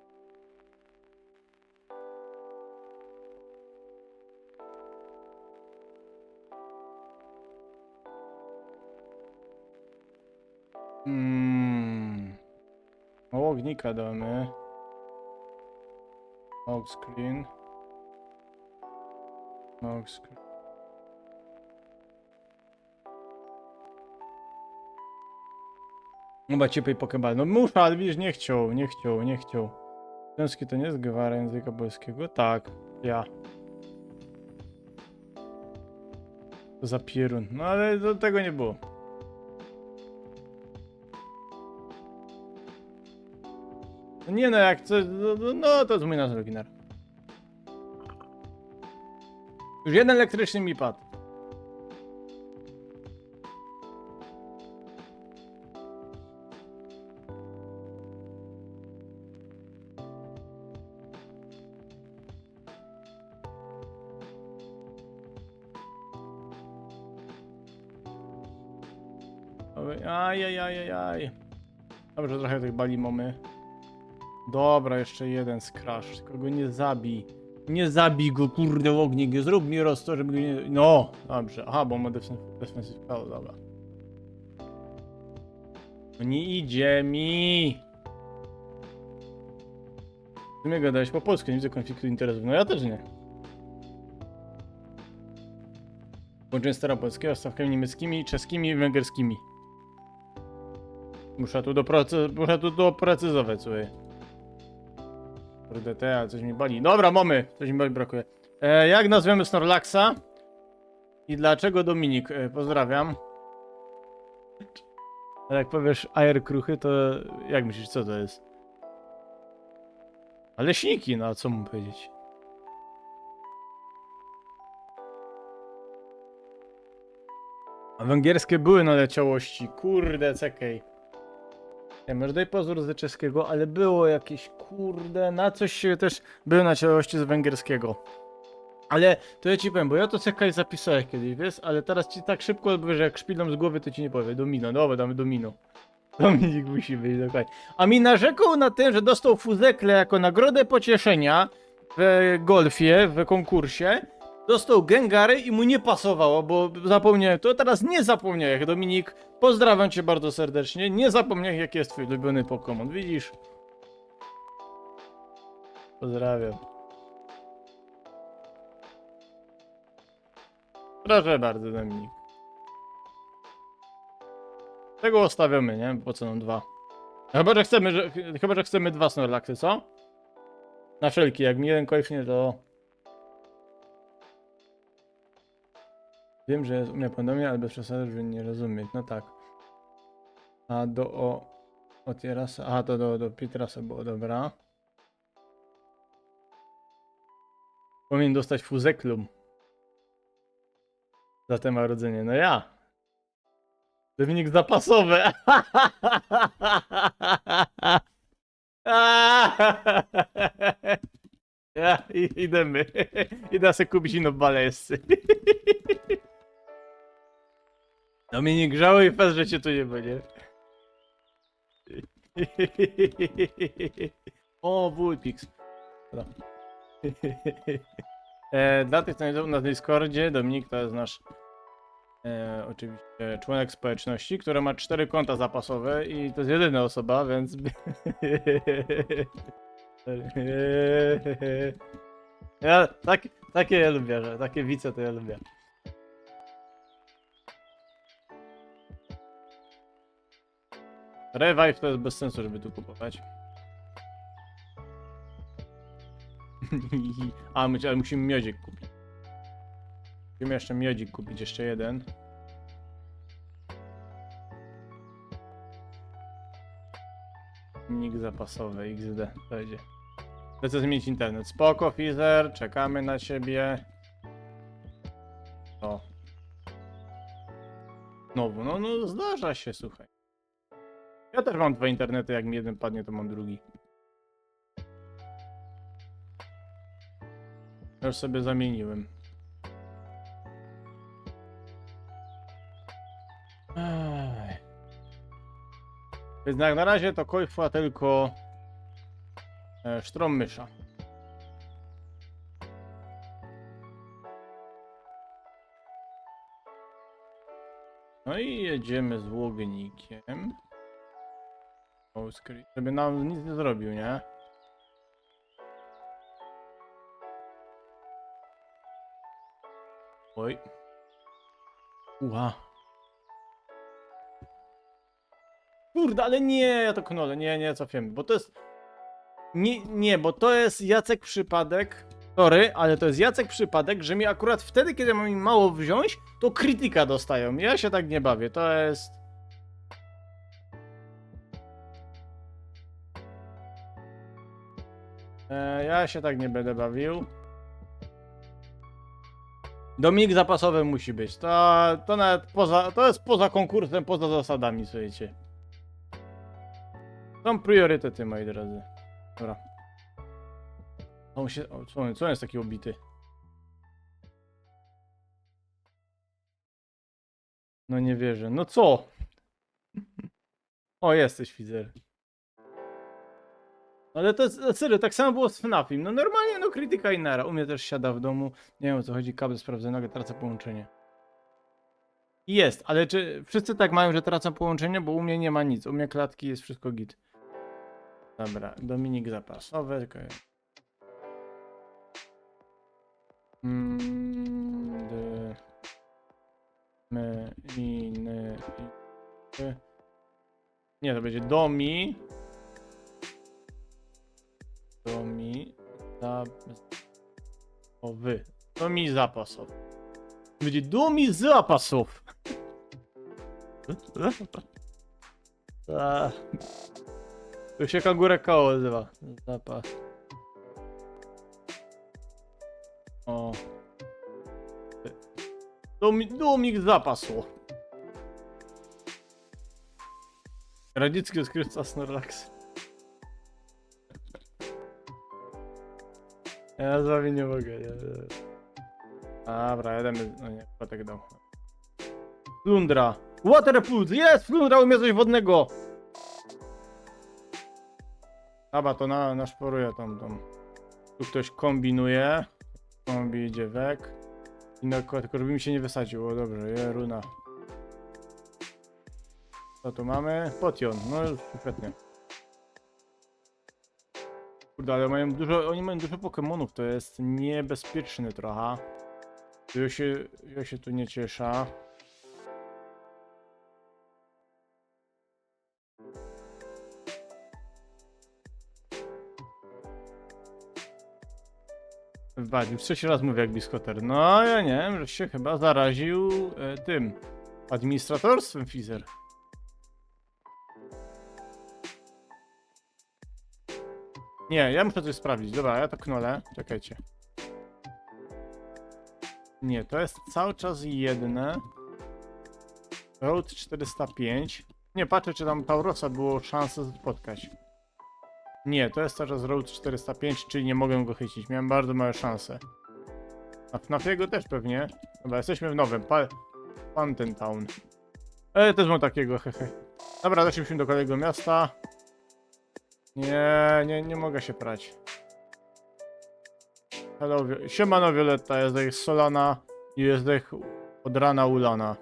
Mało ognika damy. Smoke screen. Smoke screen. Chyba ciepłej pokeball. No muszę, ale widzisz, nie chciał. Śląski to nie jest gwara języka polskiego? Tak, ja. To za pierun. No ale do tego nie było. No nie no, jak coś, no to jest mój nasz oryginał. Już jeden elektryczny mi padł. Ajajajajaj. Dobrze, trochę tych bali mamy. Dobra, jeszcze jeden skrash, tylko go nie zabij. Nie zabij go, kurde, ognik, zrób mi rozto, żeby go nie... No, dobrze, aha, bo on ma defensive spell, dobra. No nie idzie mi! Ty mnie gadałeś po polsku, nie widzę konfliktu interesów, no ja też nie. Łączenie staropolskiego z stawkami niemieckimi, czeskimi i węgierskimi. Muszę tu doprecyzować, słuchaj. Kurde, ale coś mi boli. Dobra, mamy! Coś mi brakuje. Jak nazwiemy Snorlaxa? I dlaczego Dominik? Pozdrawiam. Ale jak powiesz air kruchy, to jak myślisz, co to jest? A leśniki, no a co mu powiedzieć? A węgierskie były naleciałości. Kurde, czekaj. Ja może daj pozór z czeskiego, ale było jakieś, kurde, na coś się też były naleciałości z węgierskiego. Ale to ja ci powiem, bo ja to czekaj zapisałem kiedyś, wiesz, ale teraz ci tak szybko odbyłem, że jak szpilą z głowy, to ci nie powiem. Domino, dobra, damy domino. Dominik musi być, dokładnie. A mi narzekał na tym, że dostał fuzekle jako nagrodę pocieszenia w golfie, w konkursie. Dostał Gengary i mu nie pasowało, bo zapomniałem. To teraz nie zapomniałem, Dominik. Pozdrawiam cię bardzo serdecznie. Nie zapomniałem, jaki jest twój ulubiony Pokémon. Widzisz? Pozdrawiam. Proszę bardzo, Dominik. Tego ustawiamy, nie? Po co nam dwa? Chyba, że chcemy dwa Snorlaxy, co? Na wszelki, jak mi jeden kończnie, to... Wiem, że jest u mnie pandemia, ale bez przesady, żeby nie rozumieć. No tak. A o Tierasa... Aha, to do Pietrasa było, dobra. Powinien dostać Fuzeklum. Za te marodzenie. No ja. Wynik zapasowy. Ja, idemy. Idę sobie kupić inną balesy. Dominik, żałuj fest, że cię tu nie będzie. O, Wulpix. Dla tych, co nie są na Discordzie, Dominik to jest nasz oczywiście członek społeczności, który ma 4 konta zapasowe i to jest jedyna osoba, więc... Ja takie ja lubię, że takie wice to ja lubię. Revive to jest bez sensu, żeby tu kupować. Ale musimy miodzik kupić. Musimy jeszcze miodzik kupić, jeszcze jeden. Nik zapasowy, XD, będzie. Chcę zmienić internet. Spoko, Fizer, czekamy na ciebie. O. Znowu, no zdarza się, słuchaj. Ja też mam 2 internety, jak mi jeden padnie, to mam drugi. Już sobie zamieniłem. Ej. Więc na razie to kończyła tylko Sztrommysza. No i jedziemy z Łognikiem. Żeby nam nic nie zrobił, nie? Oj. Uła. Kurde, ale nie, ja to knolę, nie, cofiemy, bo to jest... Nie, bo to jest Jacek przypadek. Sorry, ale to jest Jacek przypadek, że mi akurat wtedy, kiedy mam im mało wziąć, to krytyka dostają. Ja się tak nie bawię, to jest... Ja się tak nie będę bawił. Dominik zapasowy musi być. To nawet to jest poza konkursem, poza zasadami, słuchajcie. Są priorytety, moi drodzy. Dobra. Co on jest taki obity? No nie wierzę. No co? O, jesteś, Fizer. Ale to jest, serio, tak samo było z FNAF-im. No normalnie, no krytyka i nara. U mnie też siada w domu. Nie wiem, o co chodzi, kabel sprawdzonego, tracę połączenie. Jest, ale czy wszyscy tak mają, że tracą połączenie? Bo u mnie nie ma nic. U mnie klatki jest wszystko git. Dobra, Dominik zapasowy. Tylko... Nie, to będzie Domi. Domi zapasowy. Domi zapasowy. Będzie dumi z zapasów. Tu się kangurek koło nazywa. Zapas. O. Dumik z zapasu. Radziecki odkrywca Snorlax. Ja z wami nie mogę, nie. Dobra, jedziemy. No nie, kotek dał. Flundra. Waterpools! Jest! Flundra umie coś wodnego! Dobra, to naszporuję tam. Tu ktoś kombinuje. Kombi idzie wek. I na tylko żeby mi się nie wysadziło. Dobrze, je runa. Co tu mamy? Potion. No już świetnie. Kurde, ale oni mają dużo Pokemonów, to jest niebezpieczny trochę. Ja się tu nie cieszę. Wbadził, trzeci raz mówię jak biskoter. No ja nie wiem, że się chyba zaraził tym administratorstwem Fizer. Nie, ja muszę coś sprawdzić. Dobra, ja to knolę. Czekajcie. Nie, to jest cały czas jedne. Road 405. Nie, patrzę czy tam Taurosa było szansę spotkać. Nie, to jest cały czas Road 405, czyli nie mogę go chycić. Miałem bardzo małe szanse. A FNAFiego też pewnie. Dobra, jesteśmy w nowym. Fountain Town. Też mam takiego, hehe. Dobra, doszliśmy do kolejnego miasta. Nie mogę się prać. Hello, siemano Violetta, jest ich Solana i jest ich od rana ulana.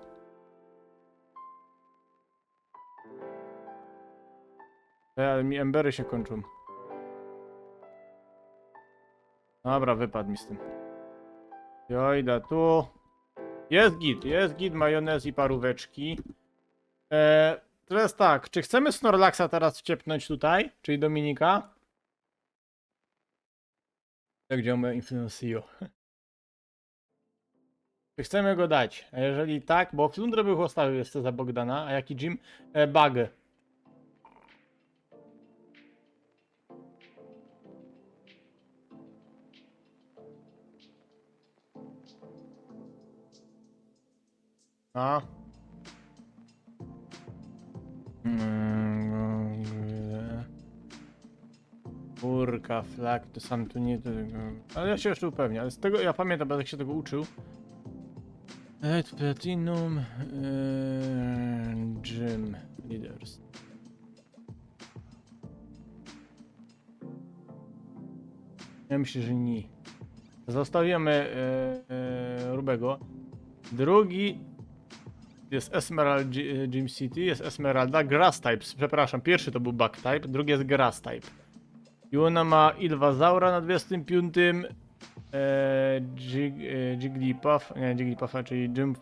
Ale mi embery się kończą. Dobra, wypadł mi z tym. Jojda tu. Jest git, majonez i paróweczki. Teraz tak, czy chcemy Snorlaxa teraz wciepnąć tutaj? Czyli Dominika? Jak działamy Influencio. Czy chcemy go dać? A jeżeli tak, bo Flundrę był postawił jeszcze za Bogdana, a jaki Jim? Bug. A? Kurka, flag, to sam tu nie... Ale ja się jeszcze upewnię, ale z tego, ja pamiętam, bo jak się tego uczył. Platinum... Gym Leaders. Ja myślę, że nie. Zostawimy Rubego. Drugi jest Emerald Gym City, jest Esmeralda, Grass Type, przepraszam, pierwszy to był Bug Type, drugi jest Grass Type. I ona ma Ilvazaura na 25, Jigglypuff, nie Jigglypuffa, czyli Gym...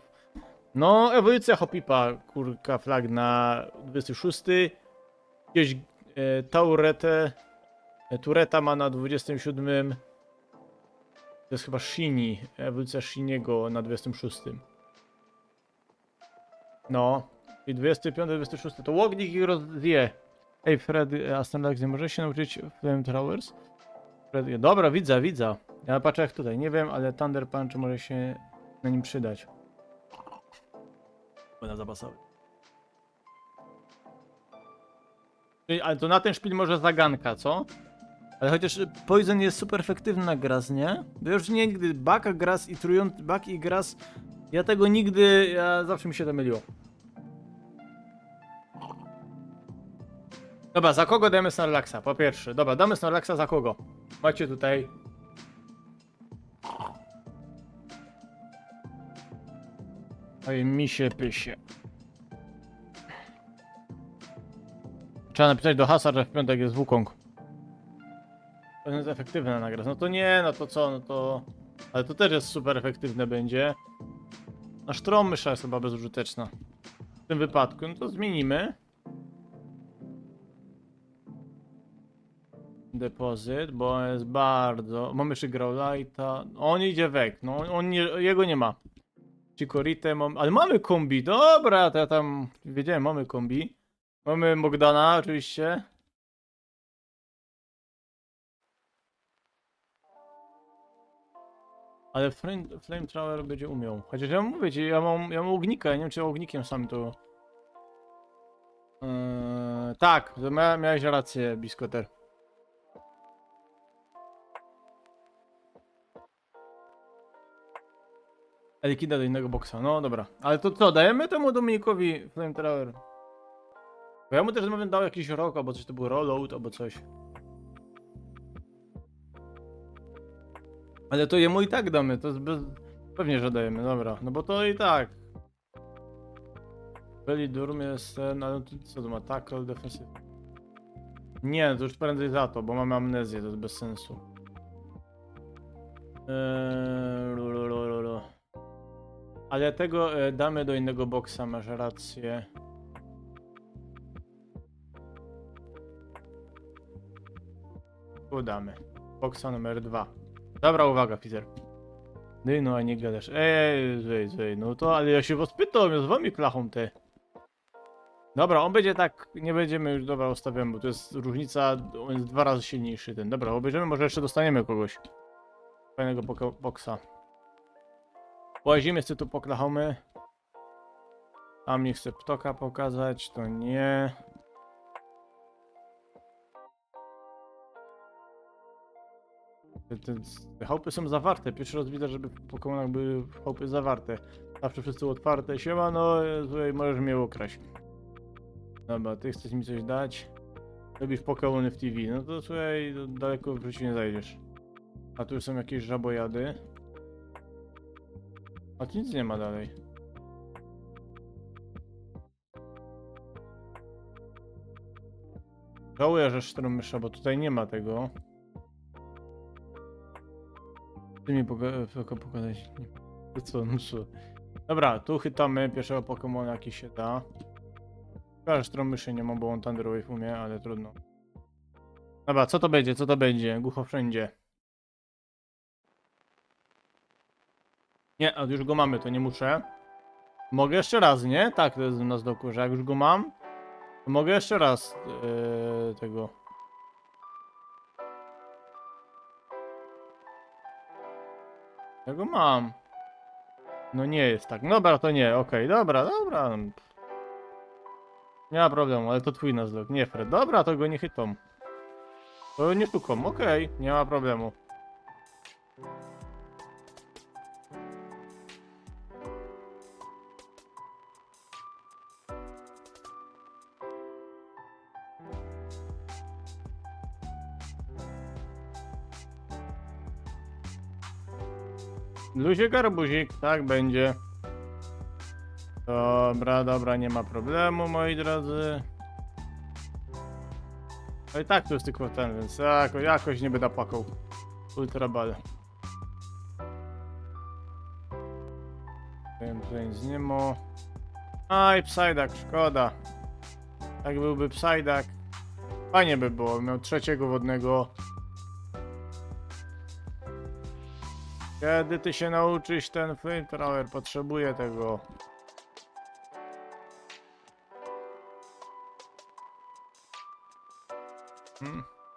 No, ewolucja Hopipa, kurka flag na 26, jakieś Tureta ma na 27, to jest chyba Shini, ewolucja Shiniego na 26. No, i 25, 26, to Łognik ich rozwie. Ej, Fred, Astrolax, nie może się nauczyć Flame Throwers? Fred, dobra, widzę. Ja patrzę jak tutaj, nie wiem, ale Thunder Punch może się na nim przydać. Bo zapasowy. Ale to na ten szpil może zaganka, co? Ale chociaż Poison jest super efektywny na Grass, nie? To już nigdy Bug, Grass i trujący Bug i Grass. Ja tego nigdy, zawsze mi się to myliło. Dobra, za kogo damy Snorlaxa? Po pierwsze, dobra, damy Snorlaxa za kogo? Macie tutaj. Oj, misie pysie. Trzeba napisać do Hasa, że w piątek jest Wukong. To jest efektywne na grę. No to nie, no to co, no to... Ale to też jest super efektywne będzie. A Sztromysza jest chyba bezużyteczna. W tym wypadku, no to zmienimy. Depozyt, bo jest bardzo... Mamy jeszcze Growlite'a. On idzie wek, no on nie... jego nie ma. Chikorite mam, ale mamy kombi, dobra, to ja tam wiedziałem, mamy kombi. Mamy Mogdana oczywiście. Ale Flamethrower będzie umiał. Chociaż ja mówię ci, ja mam ognika, ja nie wiem czy ognikiem sam to... Tak, to miałeś rację, Biskoter. Elikida do innego boksa, no dobra. Ale to co, dajemy temu Dominikowi Flamethrower? Bo ja mu też bym dał jakiś rok, albo coś, to był rollout, albo coś. Ale to jemu i tak damy, to jest bez... Pewnie, że dajemy, dobra. No bo to i tak. Belly Durm jest ten, ale co to ma? Tackle, defensive. Nie, to już prędzej za to, bo mamy amnezję, to jest bez sensu. Lulululu. Ale tego damy do innego boksa, masz rację. Tu damy. Boksa numer 2. Dobra, uwaga, Fizer. No, a nie gadasz. Zwej, no to, ale ja się was pytam, ja z wami klachą te. Dobra, on będzie tak, nie będziemy już, dobra, ustawiamy, bo to jest różnica, on jest 2 razy silniejszy ten. Dobra, obejrzymy, może jeszcze dostaniemy kogoś. Fajnego boksa. Łazimy, tu poklachamy. Tam nie chcę ptoka pokazać, to nie. Te chałupy są zawarte. Pierwszy raz widzę, żeby w Pokemonach były chałupy zawarte. Zawsze wszyscy otwarte. Siema, no słuchaj, możesz mnie ukraść. Dobra, ty chcesz mi coś dać? Robisz Pokemony w TV. No to słuchaj, daleko w życiu nie zajdziesz. A tu już są jakieś żabojady. A tu nic nie ma dalej. Żałuję, że Sztromysza, bo tutaj nie ma tego. Ty mi pokazać. To co, no co? Dobra, tu chytamy pierwszego Pokemona, jaki się da. Szkoda, że Sztromyszy nie ma, bo on Thunder Wave umie, ale trudno. Dobra, co to będzie? Co to będzie? Głucho wszędzie. Nie, a już go mamy, to nie muszę. Mogę jeszcze raz, nie? Tak, to jest u nas doku, że jak już go mam, to mogę jeszcze raz tego. Ja go mam. No nie jest tak. Dobra, to nie, okej, dobra. Nie ma problemu, ale to twój nazlok, nie Fred. Dobra, to go nie chytą. To nie sztuką, okej, nie ma problemu. Luzie garbuzik, tak będzie. Dobra, nie ma problemu, moi drodzy. No i tak to jest tylko ten, więc jakoś nie będę płakał. Ultra ball. Wiem, że nic nie ma. Aj, Psyduck, szkoda. Tak byłby Psyduck. Fajnie by było, miał trzeciego wodnego. Kiedy ty się nauczysz ten Flamethrower? Potrzebuję tego.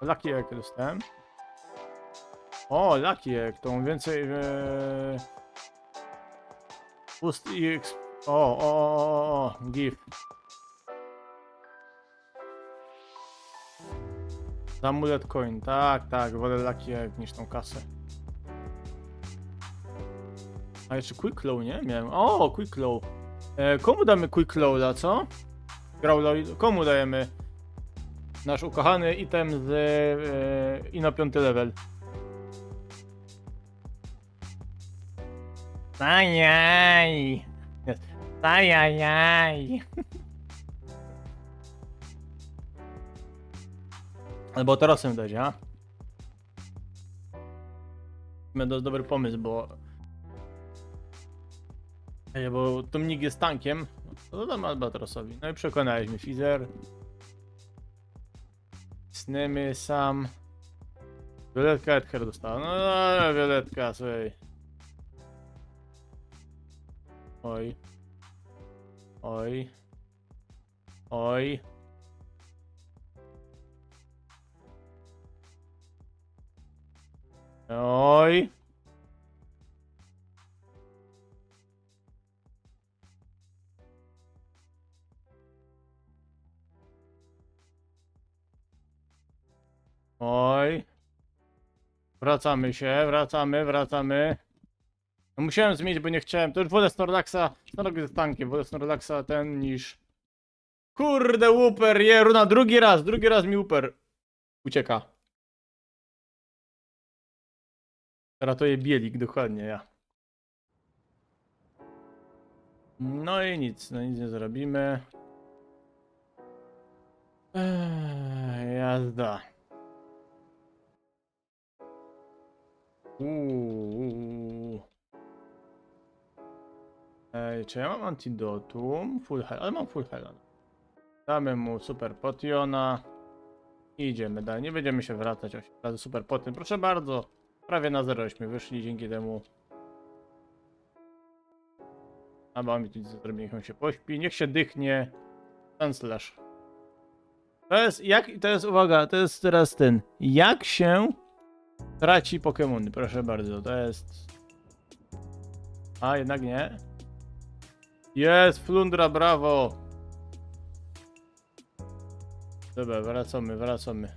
Lucky Egg dostałem. O, Lucky Egg, to więcej... Boost EX... Give. Amulet Coin, tak, wolę Lucky Egg niż tą kasę. A jeszcze Quick Claw, nie? Miałem. O, Quick Claw. Komu damy Quick Claw, co? Growloid, komu dajemy? Nasz ukochany item z Ino 5 level. Ajaj! Ajajaj! Albo teraz im dać, a? To jest dobry pomysł, bo Tomnik jest tankiem. To dam Albatrosowi. No i przekonałeś mnie, Fizer. Snymy sam. Violetka Edgar dostała. No, Violetka, słuchaj. Oj. Oj. Oj. Oj. Oj. Wracamy się, wracamy. No musiałem zmienić, bo nie chciałem. To już wolę Snorlaxa. Snorlax jest tankiem, wolę Snorlaxa ten niż... Kurde, Wooper, Runa, drugi raz mi Wooper ucieka. Ratuje Bielik, dokładnie ja. No i nic, no nic nie zrobimy. Jazda. Czy ja mam antidotum? Full health, ale mam full health. Damy mu super potiona. I idziemy dalej. Nie będziemy się wracać 8 razy super potion. Proszę bardzo. Prawie na 0,8 wyszli dzięki temu. A bo mi tu nic nie zrobi, niech on się pośpi. Niech się dychnie. Ten slash. To jest, uwaga, to jest teraz ten. Jak się traci Pokemony? Proszę bardzo, to jest... A, jednak nie. Jest, Flundra, brawo. Dobra, wracamy.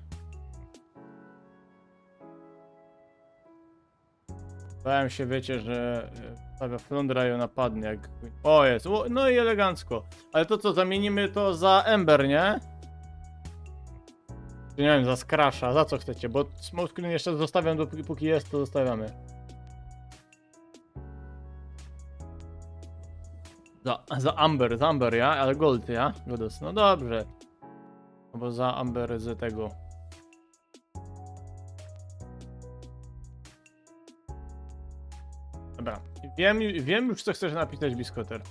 Bałem się, wiecie, że stawia Flundra i ją napadnie jak... O, jest, no i elegancko. Ale to co, zamienimy to za Ember, nie? Czy nie wiem, za Scrasha, za co chcecie, bo Smoke Screen jeszcze zostawiam, dopóki jest, to zostawiamy. Za Amber, ja? Ale Gold, ja? Godos, no dobrze. No bo za Amber z tego. Dobra, wiem już co chcesz napisać, Biskoter.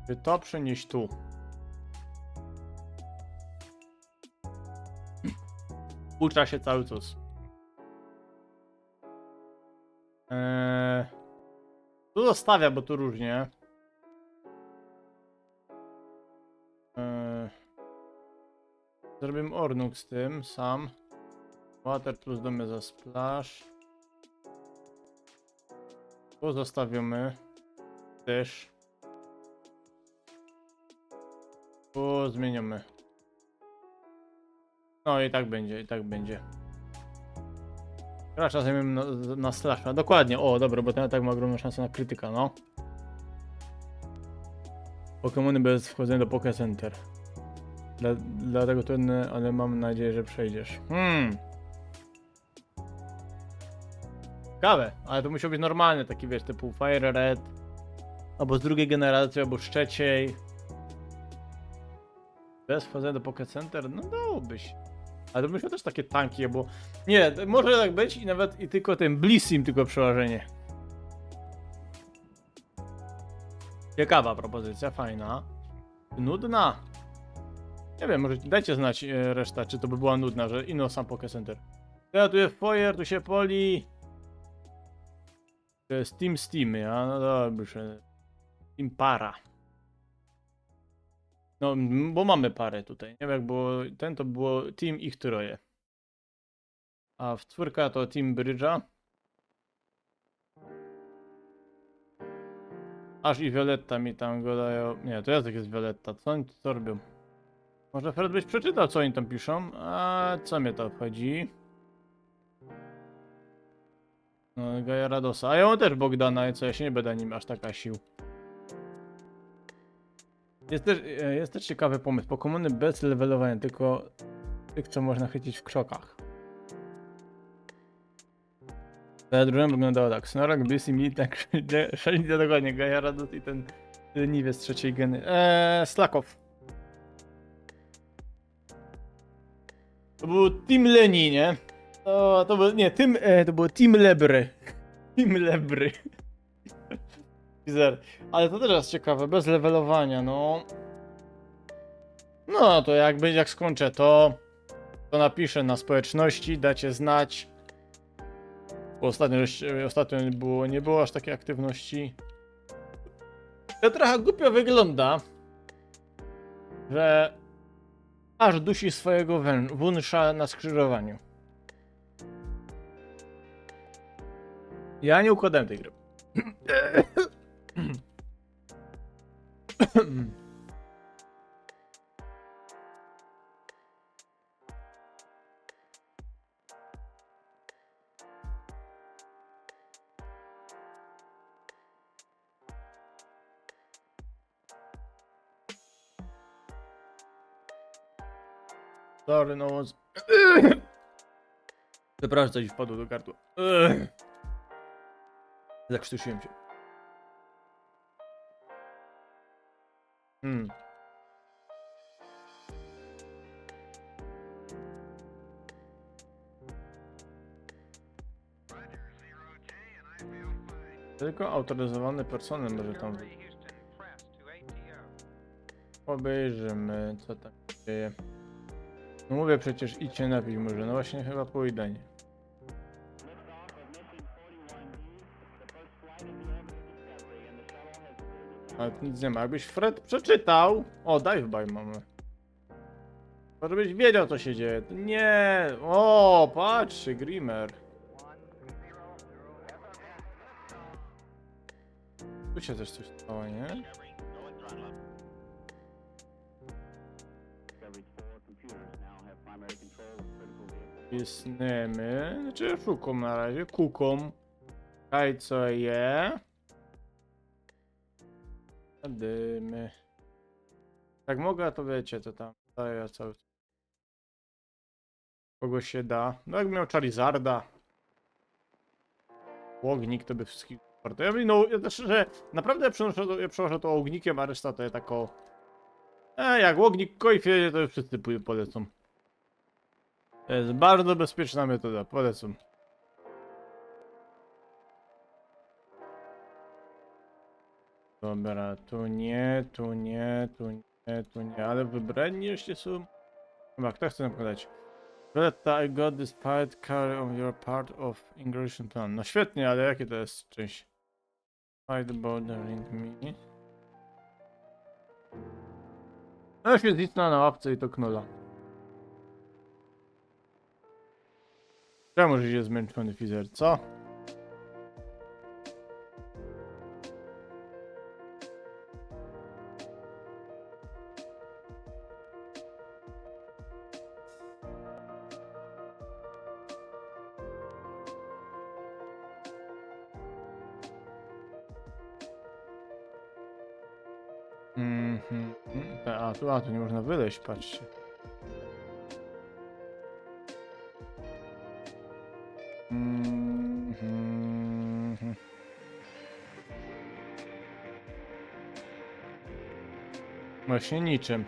Ty to przenieś tu. Ucza się cały czas. Tu zostawia, bo tu różnie. Zrobimy Ornuk z tym, sam. Water plus domy za splash. Tu zostawimy. Też. Tu zmieniamy. No i tak będzie, Gracza zajmiemy na slasha. Dokładnie, o dobra, bo ten atak ma ogromną szansę na krytyka, no. Pokemony bez wchodzenia do Poké Center. Dlatego trudne, ale mam nadzieję, że przejdziesz. Ciekawe, ale to musiał być normalny, taki wiesz, typu Fire Red. Albo z drugiej generacji, albo z trzeciej. Bez wchodzenia do Poké Center? No dałoby się. Ale to myślę też takie tanki, bo... Nie, może tak być i nawet i tylko ten Blissim tylko przełożenie. Ciekawa propozycja, fajna. Nudna. Nie wiem, może dajcie znać reszta, czy to by była nudna, że ino sam Poké Center. Ja tu jest Foyer, tu się poli. To jest Steam, ja? No dobrze. Team para. No, bo mamy parę tutaj. Nie wiem jak było, ten to było Team ich troje. A w czwórka to Team Bridge'a. Aż i Violetta mi tam go dają. Nie, to Jacek jest Violetta. Co oni tu robią? Może Fred byś przeczytał, co oni tam piszą? A co mnie to obchodzi? No, Gaja Radosa. A ja mam też Bogdana, i co? Ja się nie będę nim aż tak sił. Jest też ciekawy pomysł. Pokemony bez levelowania, tylko tych, co można chycić w krzokach. Ta drużyna wyglądała tak. Snorak, Blissim, Militak, Szalina, dokładnie, Gaja Rados i ten leniwiec z trzeciej geny. Slakow. To był Team Leni, nie? To był, nie, to było Team Lebry. Team Lebry. Ale to też jest ciekawe, bez levelowania, no. No to jak skończę to To napiszę na społeczności, dacie znać. Bo ostatnio nie było aż takiej aktywności. To trochę głupio wygląda, że aż dusi swojego wunsza na skrzyżowaniu. Ja nie układałem tej gry. Sorry, no one's... Przepraszam, coś wpadło do gardła. Zakrztusiłem się. Tylko autoryzowany personel może tam być. Obejrzymy, co tam się dzieje. No mówię przecież, idźcie napić może. No właśnie chyba pójdę. Nie. Ale tu nic nie ma. Jakbyś Fred przeczytał... O, dive by mamy. To żebyś wiedział, co się dzieje. Nie! O, patrzcie, Grimmer. Tu się też coś stało, nie? Pisnemy. Znaczy szukam na razie. Kukom. Kaj co je. Dymy. Jak mogę, to wiecie, to tam daję cały. Kogoś się da. No jak miał Charizarda. Ognik to by wszystkich. Ja też, że naprawdę ja przenoszę to ognikiem, a reszta to jest tako. Jak ognik końfie, to już wszyscy polecą. To jest bardzo bezpieczna metoda, polecam. Dobra, tu nie, tu nie, tu nie, tu nie, ale wybrani jeszcze są. Chyba, kto chce nam podać? I got this part carry on your part of ingression plan. No świetnie, ale jakie to jest część? Fight bothering me. No się zicna na łapce i to knola. Czemu, że jest zmęczony fizer, co? Tu nie można wyleźć, patrzcie. Właśnie niczym.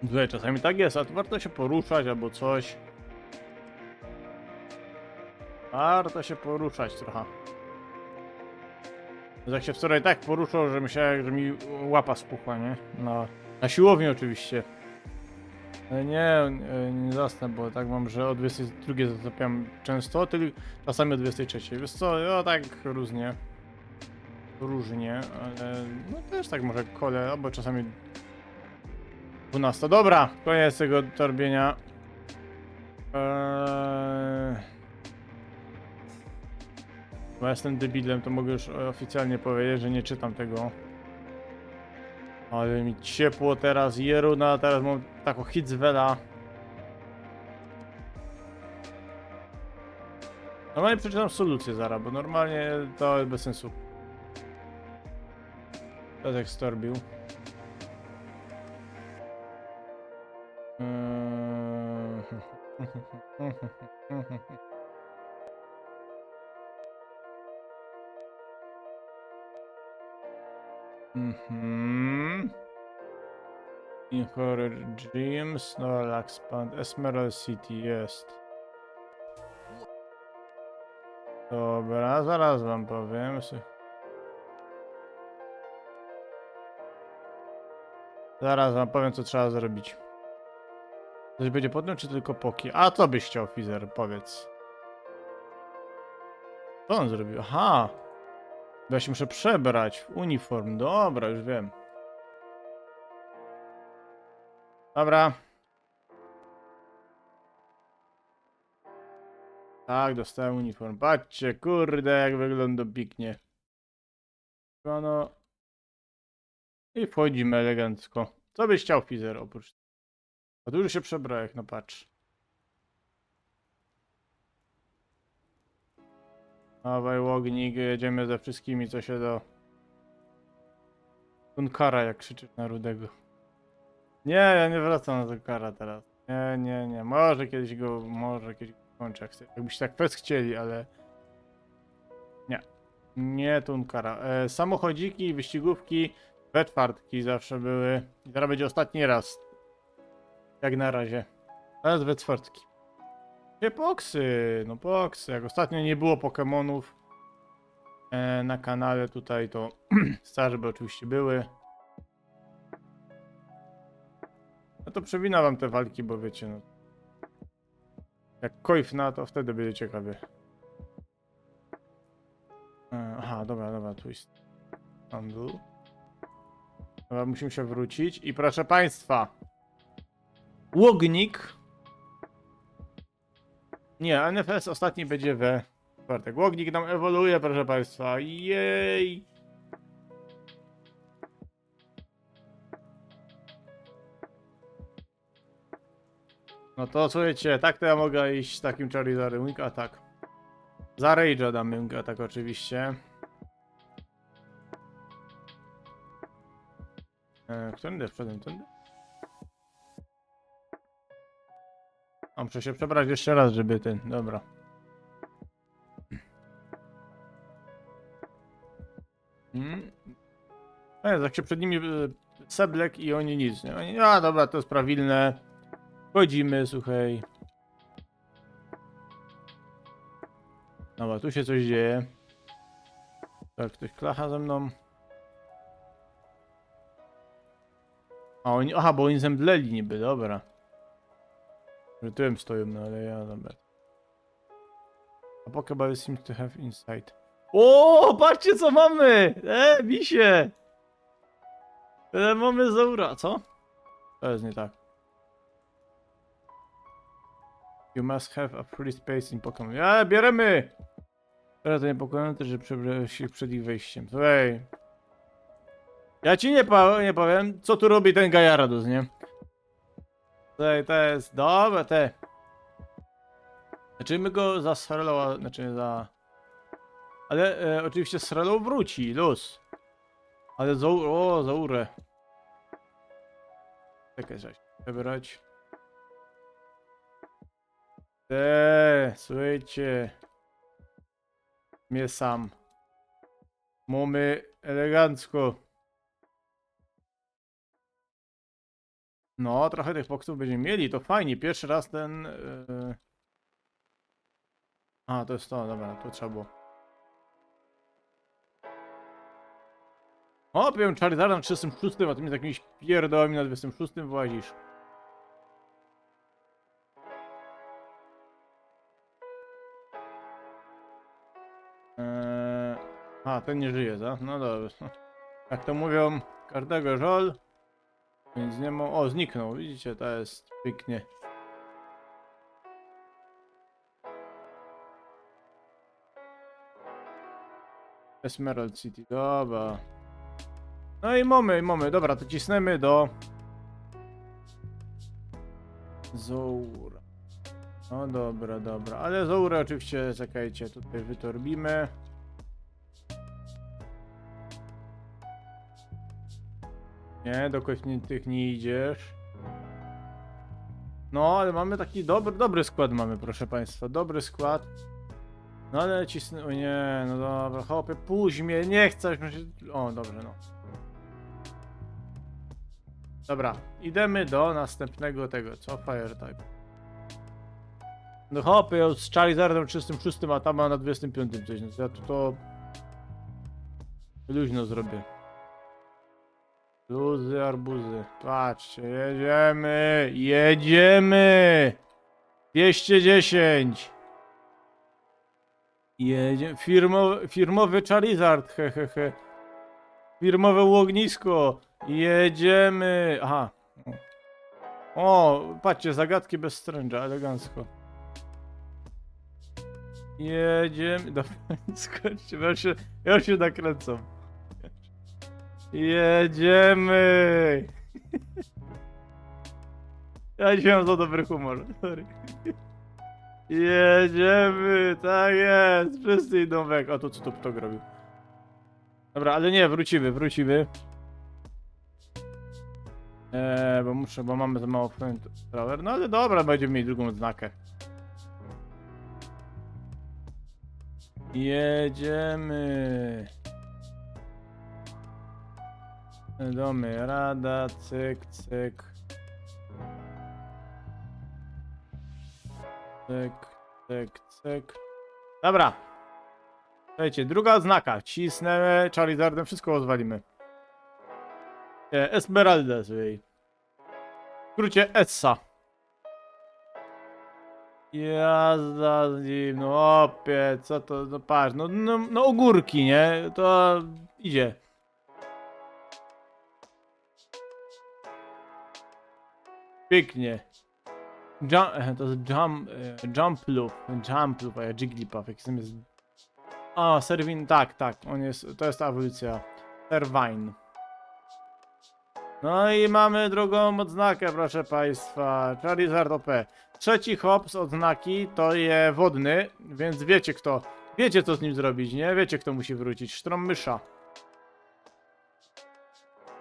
Tutaj czasami tak jest, a tu warto się poruszać albo coś. Warto się poruszać trochę. Jak się wczoraj tak poruszał, że myślałem, że mi łapa spuchła, nie? No. Na siłowni oczywiście. Ale nie zasnę, bo tak mam, że o 22 zatapiam często, tylko czasami o 23. Wiesz co, ja tak różnie. Różnie, ale no też tak może kole, albo czasami 12. Dobra, koniec tego torbienia. Bo jestem debilem, to mogę już oficjalnie powiedzieć, że nie czytam tego. Ale mi ciepło teraz, Jeruna, teraz mam taką hitzwela. Normalnie przeczytam solucję zaraz, bo normalnie to jest bez sensu. To jak storbił. In Horror Dreams, Snorlax Pond, Emerald City jest. Dobra, zaraz wam powiem. Zaraz wam powiem, co trzeba zrobić. Coś będzie potem, czy tylko poki? A co byś chciał, Fizer? Powiedz. Co on zrobił? Aha! Bo ja się muszę przebrać w uniform. Dobra, już wiem. Dobra. Tak, dostałem uniform. Patrzcie, kurde, jak wygląda pięknie. No. I wchodzimy elegancko. Co byś chciał, Fizer, oprócz tego? A dużo się przebrałeś, no patrz. Dawaj, łognik, jedziemy ze wszystkimi, co się do... Tunkara, jak krzyczysz na Rudego. Nie, ja nie wracam na Tunkara teraz. Nie. Może kiedyś go kończę, jakbyście tak fest chcieli, ale... Nie. Nie Tunkara. Samochodziki, wyścigówki, we czwartki zawsze były. I teraz będzie ostatni raz. Jak na razie. Teraz we czwartki. Nie, poksy, no poksy. Jak ostatnio nie było Pokemonów na kanale tutaj, to starze by oczywiście były. No to przewinę wam te walki, bo wiecie, no. Jak Koifna, to wtedy będzie ciekawie. Aha, dobra, twist. Handlu. Dobra, musimy się wrócić. I proszę państwa. Łognik. Nie, NFS ostatni będzie we czwartek. Łognik nam ewoluuje, proszę państwa. Jej! No to słuchajcie, tak to ja mogę iść z takim Charizardem. Wing Attack. Za Rage'a damy Wing Attack oczywiście. Którędy wszedłem? Tędy? A muszę się przebrać jeszcze raz, żeby ten... Dobra. Jak się przed nimi Seblek i oni nic, nie? Oni, a dobra, to jest prawilne. Chodzimy, słuchaj. Dobra, tu się coś dzieje. Tak, ktoś klacha ze mną. A oni, aha, bo oni zemdleli niby, dobra. Że tyłem stoją, no ale ja, dobra. A Pokeball seems to have insight. O, patrzcie co mamy! Misie! Mamy Zaura, co? To jest nie tak. You must have a free space in Pokémon. Bierzemy! Teraz to niepokojące, że przebrałeś się przed ich wejściem. Słuchaj. Ja ci nie powiem, co tu robi ten Gyarados, nie? Słuchaj, to jest dobre, te. Znaczy my go za Sreloa, znaczy za... Ale oczywiście Srelo wróci, luz. Ale Zaurę. Czekaj, trzeba się przebrać. Słuchajcie. Mnie sam. Mamy elegancko. No, trochę tych boksów będziemy mieli, to fajnie. Pierwszy raz ten... A, to jest to, dobra, to trzeba było. O, powiem Charizarda na 36, a ty mi z jakimiś pierdołami na 26 włazisz. A, ten nie żyje, tak? No dobrze. Jak to mówią, każdego żol. Więc nie ma... O, zniknął, widzicie, to jest pięknie. Emerald City, dobra. No i mamy, dobra, to cisnemy do... Zoura. No dobra, ale Zourę oczywiście, czekajcie, tutaj wytorbimy. Nie, do tych nie idziesz. No, ale mamy taki dobry skład mamy, proszę państwa, dobry skład. No ale cisnę, o nie, no dobra, chłopie, puść mnie, nie chcę, o, dobrze, no. Dobra, idziemy do następnego tego, co? Fire type. No hopy, ja z Charizardem 36, a tam ma na 25 coś, no ja to luźno zrobię. Luzy, arbuzy. Patrzcie, jedziemy! Jedziemy! 210! Jedzie... Firmowy Charizard, he. Firmowe ognisko. Jedziemy! Aha. O, patrzcie, zagadki bez stręża, elegancko. Jedziemy. Dobra, skończcie, ja się nakręcam. Jedziemy! Ja dzisiaj mam za dobry humor. Sorry. Jedziemy! Tak jest! Wszyscy idą weg. O, to co tu ptok robił? Dobra, ale nie, wrócimy. Bo mamy za mało flamethrower. No ale dobra, będziemy mieli drugą odznakę. Jedziemy. Domy, rada, cyk. Cyk. Dobra. Słuchajcie, druga odznaka. Cisnę Charizardem, wszystko rozwalimy. Esmeralda sobie. W skrócie Essa. Jazda z nim, no opie, co to, no patrz, no ogórki, nie? To idzie. Pięknie. To jest Jumpluff, a ja Jigglypuff, jaki tam jest... A, Servin, tak, to jest ta ewolucja. Servine. No i mamy drugą odznakę, proszę państwa. Charizard OP. Trzeci hop z odznaki to je wodny, więc wiecie co z nim zrobić, nie? Wiecie kto musi wrócić. Sztrom mysza.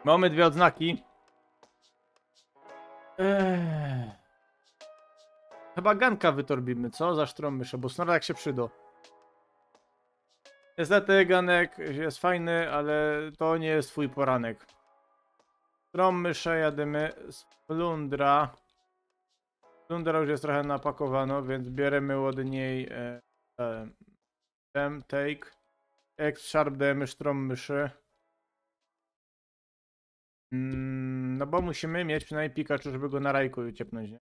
Mamy dwie odznaki. Chyba ganka wytorbimy, co? Za sztrom mysza, bo Snorlax się przyda. Niestety ganek jest fajny, ale to nie jest twój poranek. Strom mysze jadymy z Flundra. Flundra już jest trochę napakowano, więc bierzemy od niej take. X sharp dajemy strom myszy. No bo musimy mieć przynajmniej Pikachu, żeby go na rajku wyciepnąć, nie?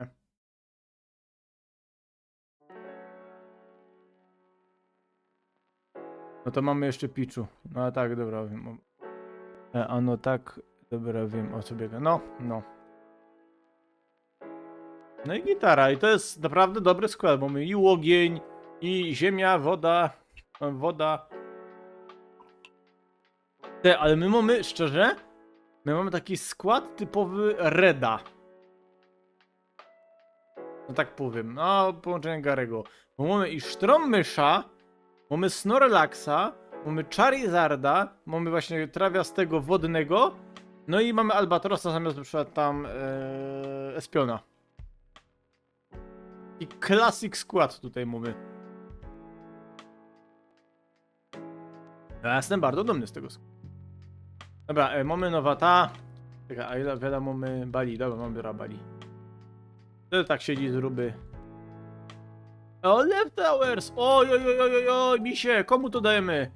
No to mamy jeszcze Pichu. No a tak, dobra, wiem. A no tak, dobra, wiem o co biega. No. No i gitara. I to jest naprawdę dobry skład. Mamy i ogień, i ziemia, woda. Ale my mamy, szczerze, taki skład typowy Reda. No tak powiem. No, połączenie Garego. Bo mamy i Sztrommysza, mamy Snorlaxa, mamy Charizarda, mamy właśnie trawiastego wodnego, no i mamy Albatrosa zamiast na przykład tam Espiona. I classic skład tutaj mamy. Ja jestem bardzo dumny z tego składu. Dobra, mamy Nowata. Czekaj, a ile wiadomo mamy Bali? Dobra, mamy Bali. To tak siedzi z ruby. O, Leftovers! Oj, misie, komu to dajemy?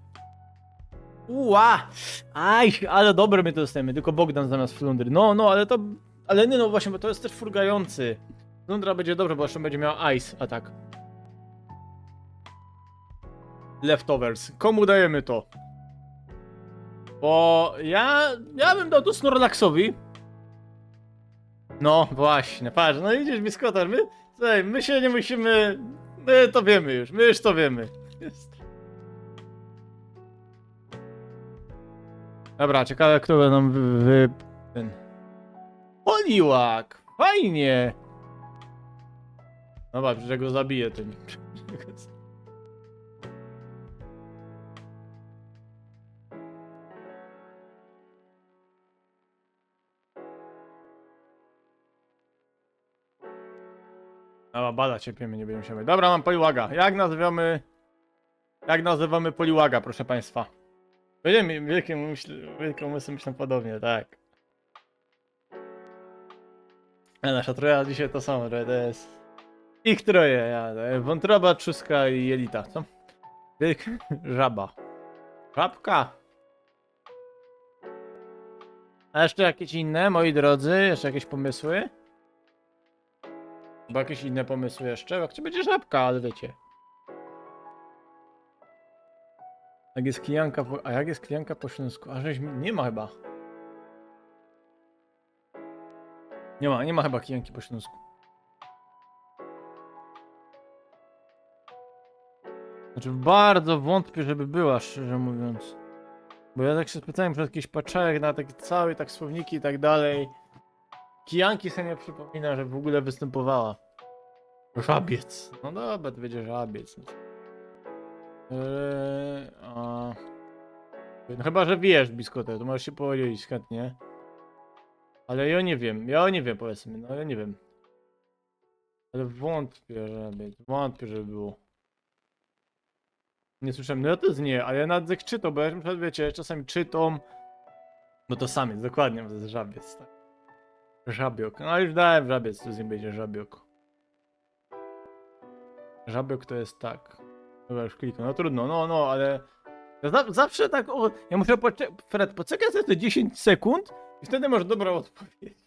Uła! Aj, ale dobre my to dostajemy, tylko Bogdan zamiast Flundry. No, ale to... Ale nie, no właśnie, bo to jest też furgający. Flundra będzie dobrze, bo jeszcze będzie miał Ice atak. Leftovers. Komu dajemy to? Bo ja bym dał to Snorlaxowi. No właśnie, patrz, no idziesz biskotar, my się nie musimy... My to wiemy już, my już to wiemy. Dobra, ciekawe kto nam ten... Poliwag! Fajnie! Dobra, że go zabiję tym. Dobra, bada cierpiemy, nie będziemy się myć. Dobra, mam Poliwaga. Jak nazywamy Poliwaga, proszę państwa? Będziemy wielką myślą podobnie, tak. A nasza troja dzisiaj to samo, że to jest... Ich troje, wątroba, trzustka i jelita, co? Żaba. Żabka! A jeszcze jakieś inne, moi drodzy? Jeszcze jakieś pomysły? Bo jakieś inne pomysły jeszcze? Jak to będzie żabka, ale wiecie. Jak jest klientka po... A jak jest klientka po śląsku? A żeś nie ma chyba. Nie ma chyba klienki po śląsku. Znaczy bardzo wątpię, żeby była, szczerze mówiąc. Bo ja tak się spytałem przez jakiś paczek na takie całe tak słowniki i tak dalej. Kijanki sobie nie przypomina, że w ogóle występowała. Żabiec. No dobra, to będzie żabiec. A... No chyba, że wiesz, biskotę, to możesz się podzielić chętnie. Ale ja nie wiem powiedzmy, no ja nie wiem. Ale wątpię, żeby było. Nie słyszałem, no ja też nie, ale ja nawet jak czytam, bo ja na przykład wiecie, czasami czytam. No to sam jest, dokładnie, to jest żabiec, tak. Żabiok, no już dałem żabiec, to z nim będzie żabiok. Żabiok to jest tak. Dobra, już kliknę, no trudno, no, ale... Ja zawsze tak, ja muszę Fred, poczekaj sobie te 10 sekund i wtedy masz dobrą odpowiedź.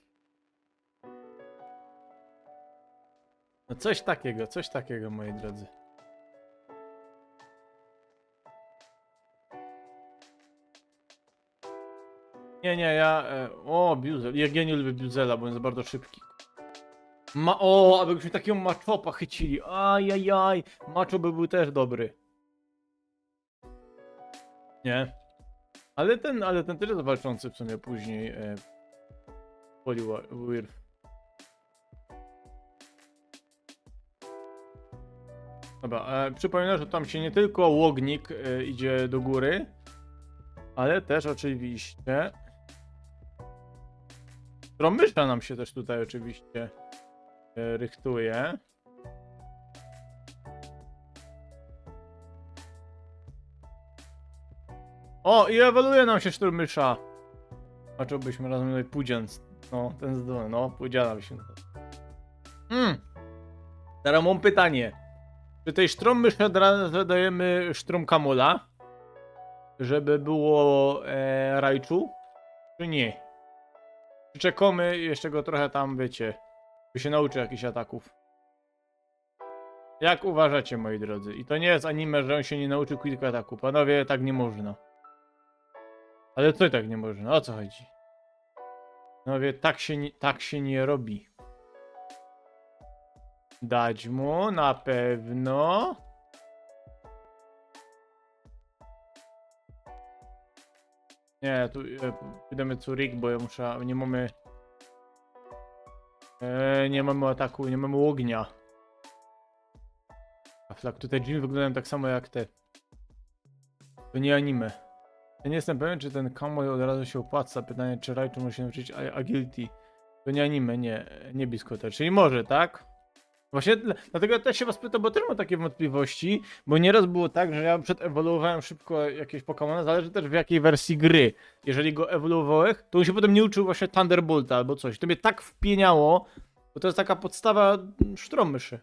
No coś takiego, moi drodzy. Nie, Biuzel, ja nie lubię Biuzela, bo on jest bardzo szybki. Abyśmy takiego Machopa chycili, ajajaj, Macho by był też dobry. Nie. Ale ten też jest walczący w sumie później. Poliwirth. Dobra, przypominam, że tam się nie tylko łognik idzie do góry, ale też oczywiście Stromysza nam się też tutaj oczywiście rychtuje. O, i ewoluuje nam się Stromysza. Zacząłbyśmy razem tutaj Pudzian. No, ten zdolny, no, Pudziana byśmy. Teraz mam pytanie. Czy tej Stromyszy dodajemy Stromkamola? Żeby było Raichu? Czy nie? Czy czekamy jeszcze go trochę tam, wiecie, by się nauczy jakichś ataków? Jak uważacie, moi drodzy? I to nie jest anime, że on się nie nauczył kilku ataków. Panowie, tak nie można. Ale co tak nie można? O co chodzi? Panowie, tak się nie robi. Dać mu na pewno. Nie, tu pójdziemy Curik, bo ja muszę. Nie mamy. Nie mamy ataku, nie mamy ognia. A flak, tutaj drzwi wyglądają tak samo jak te. To nie anime. Ja nie jestem pewien, czy ten Kamui od razu się opłaca. Pytanie, czy Raichu może się nauczyć agility. To nie anime, nie biskota. Czyli może, tak? Właśnie dlatego ja też się was pytam, bo też mam takie wątpliwości, bo nieraz było tak, że ja przedewoluowałem szybko jakieś Pokemona, zależy też w jakiej wersji gry. Jeżeli go ewoluowałeś, to on się potem nie uczył właśnie Thunderbolta albo coś. To mnie tak wpieniało, bo to jest taka podstawa Stromyszy.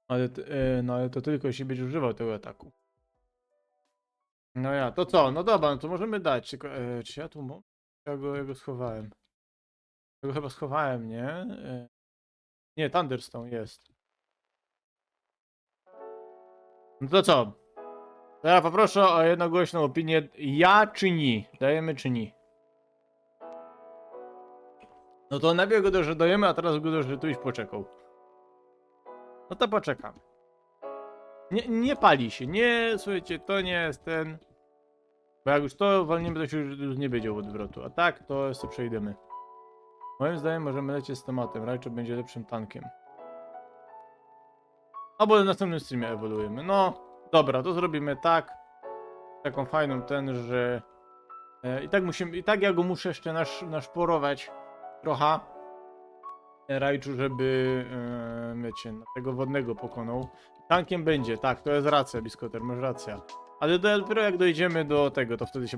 Ale to tylko jeśli będziesz używał tego ataku. No ja, to co? No dobra, no to możemy dać, tylko, czy ja tu mam? Ja go schowałem. Ja go chyba schowałem, nie? Nie, Thunderstone jest. No to co? Teraz poproszę o jednogłośną opinię. Ja czy nie? Dajemy czy nie? No to najpierw go dajemy, a teraz go dożytuś poczekał. No to poczekam. Nie pali się. Nie, słuchajcie, to nie jest ten. Bo jak już to walniemy, to się już nie będzie odwrotu. A tak, to sobie przejdziemy. Moim zdaniem możemy lecieć z tematem. Raichu będzie lepszym tankiem. Albo w następnym streamie ewoluujemy. No, dobra, to zrobimy tak. Taką fajną że... I tak ja go muszę jeszcze naszporować trochę. Raichu, żeby... wiecie, na tego wodnego pokonał. Tankiem będzie, tak, to jest racja, Biskoter, masz rację. Ale dopiero jak dojdziemy do tego, to wtedy się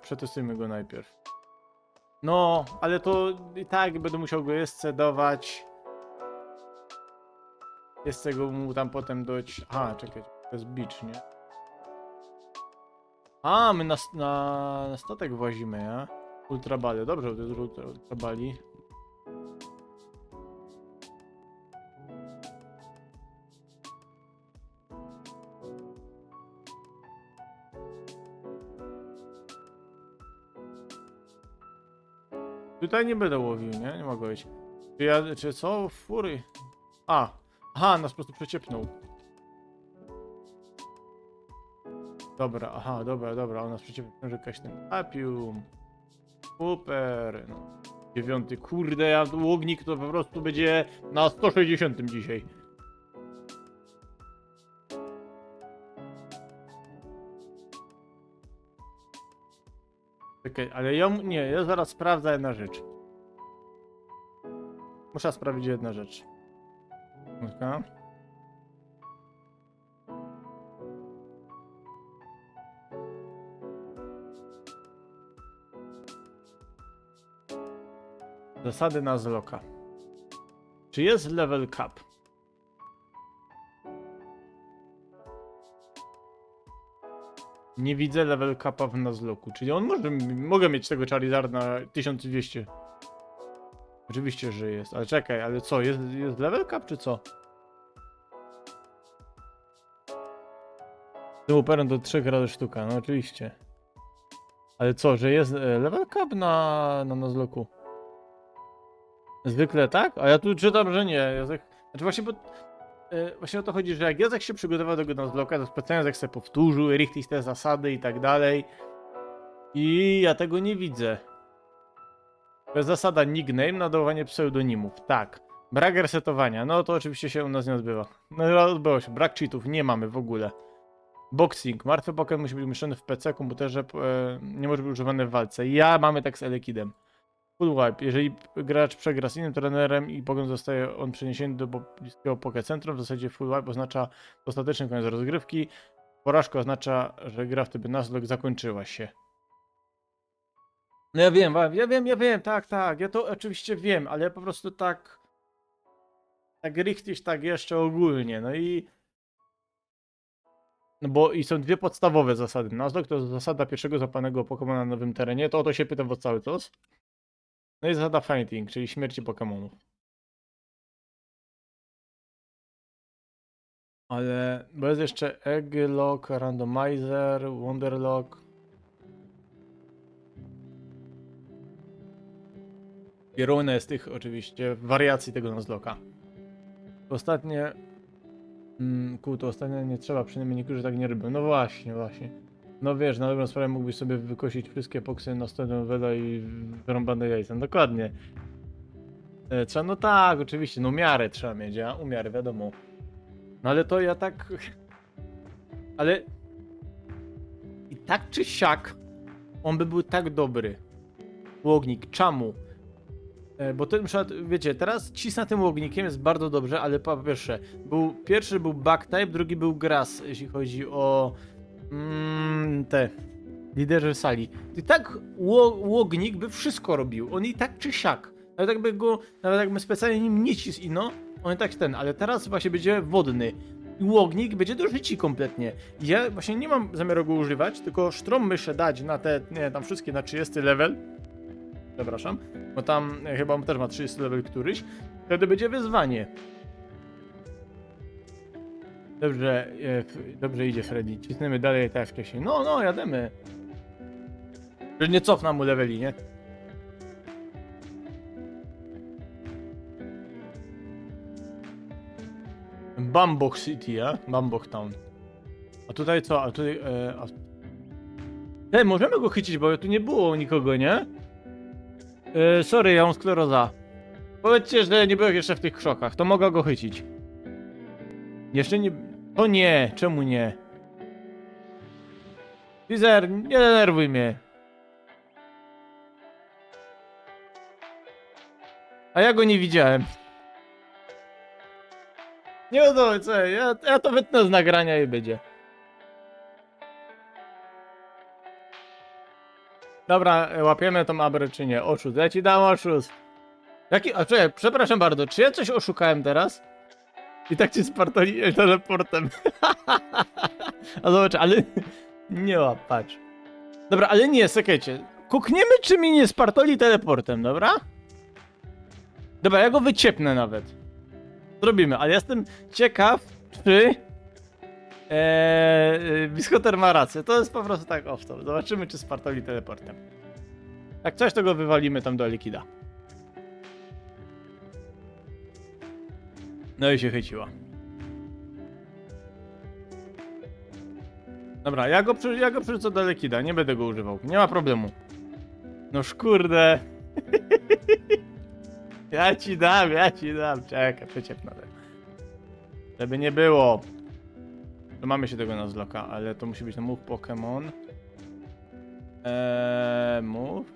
przetestujmy go najpierw. No, ale to i tak będę musiał go jeszcze dawać. Jeszcze go mu tam potem dać. Aha, czekaj, to jest beach, nie? A, my na statek włazimy, ja? Ultrabale, dobrze, to jest ultrabali. Tutaj nie będę łowił, nie? Nie mogę być. Czy co? Fury? Aha, nas po prostu przeciepnął. Dobra, aha, dobra, on nas przeciepnął, że jakaś ten apium. Super, no. 9, kurde, ja łognik to po prostu będzie na 160 dzisiaj. Czekaj, ale ja zaraz sprawdzę jedna rzecz. Muszę sprawdzić jedna rzecz. Okay. Zasady Nuzlocka. Czy jest level cap? Nie widzę level capa w Nuzlocku. Czyli on mogę mieć tego Charizarda na 1200. Oczywiście, że jest. Ale czekaj, ale co? Jest level cap czy co? Tym uperem do 3 razy sztuka, no oczywiście. Ale co, że jest level cap na Nuzlocku? Zwykle tak? A ja tu czytam, że nie. Znaczy właśnie o to chodzi, że jak Jacek się przygotował do tego Nuzlocka, to specjalnie Jacek sobie powtórzył, richtig te zasady i tak dalej. I ja tego nie widzę. To jest zasada nickname, nadawanie pseudonimów. Tak. Brak resetowania. No to oczywiście się u nas nie odbywa. No odbyło się. Brak cheatów. Nie mamy w ogóle. Boxing. Martwy Pokémon musi być umieszczony w PC, komputerze. Nie może być używany w walce. Mamy tak z Elekidem. Full wipe. Jeżeli gracz przegra z innym trenerem i Pokémon zostaje on przeniesiony do bliskiego Pokécentrum, w zasadzie full wipe oznacza ostateczny koniec rozgrywki. Porażka oznacza, że gra w trybie Nuzlocke zakończyła się. No ja wiem, tak, ja to oczywiście wiem, ale po prostu tak richtig, tak jeszcze ogólnie, no i są dwie podstawowe zasady. Nuzlocke to jest zasada pierwszego złapanego Pokemona na nowym terenie, to o to się pytam od cały czas. No i zasada fainting, czyli śmierci Pokemonów. Ale, bo jest jeszcze Egg-Lock, Randomizer, Wonderlock. I runy z tych oczywiście wariacji tego Nuzlocka. Ostatnie... to ostatnie nie trzeba, przynajmniej niektórzy tak nie robią. No właśnie. No wiesz, na dobrą sprawę mógłbyś sobie wykosić wszystkie poksy na następną wele i wyrąbane jajca. Dokładnie. Trzeba, no tak, oczywiście, no umiarę trzeba mieć, a? Umiarę, wiadomo. No ale to ja tak... Ale... I tak czy siak, on by był tak dobry. Łognik, czemu? Bo ten przykład, wiecie, teraz cisna tym łognikiem jest bardzo dobrze, ale po pierwsze, pierwszy był Bug-type, drugi był Grass, jeśli chodzi o te liderzy sali. I tak łognik by wszystko robił, on i tak czy siak. Nawet jakby specjalnie nim nie cisino, on i tak ale teraz właśnie będzie wodny. I łognik będzie do życi kompletnie. Ja właśnie nie mam zamiaru go używać, tylko sztrom myszę dać na te, nie tam wszystkie na 30 level. Przepraszam, bo tam chyba on też ma 30 level któryś. Wtedy będzie wyzwanie. Dobrze idzie Freddy. Cisnemy dalej tak jak wcześniej. No, jademy. Że nie cofnę mu leveli, nie? Bambok City, a? Bambok Town. A tutaj co? A tutaj... możemy go chycić, bo tu nie było nikogo, nie? Sorry, ja mam skleroza. Powiedzcie, że nie byłem jeszcze w tych krzokach, to mogę go chycić. Jeszcze nie... To nie, czemu nie? Teaser, nie denerwuj mnie. A ja go nie widziałem. Nie wiadomo co, ja to wytnę z nagrania i będzie. Dobra, łapiemy tą abrę czy nie? Oszust, ja ci dam oszust. Czekaj, przepraszam bardzo, czy ja coś oszukałem teraz? I tak cię spartoliłem teleportem. A zobacz, ale... Nie łap, patrz. Dobra, ale nie, czekajcie. Kukniemy, czy mi nie spartoli teleportem, dobra? Dobra, ja go wyciepnę nawet. Zrobimy, ale jestem ciekaw, czy Biskoter ma rację. To jest po prostu tak off-top. Zobaczymy, czy spartoli teleportem. Jak coś, to go wywalimy tam do Likida. No i się chyciła. Dobra, ja go przerzucę do Likida, nie będę go używał. Nie ma problemu. Noż kurde. Ja ci dam. Czekaj, przeciepnę. Żeby nie było. To mamy się tego na zloka, ale to musi być na move Pokémon. Move.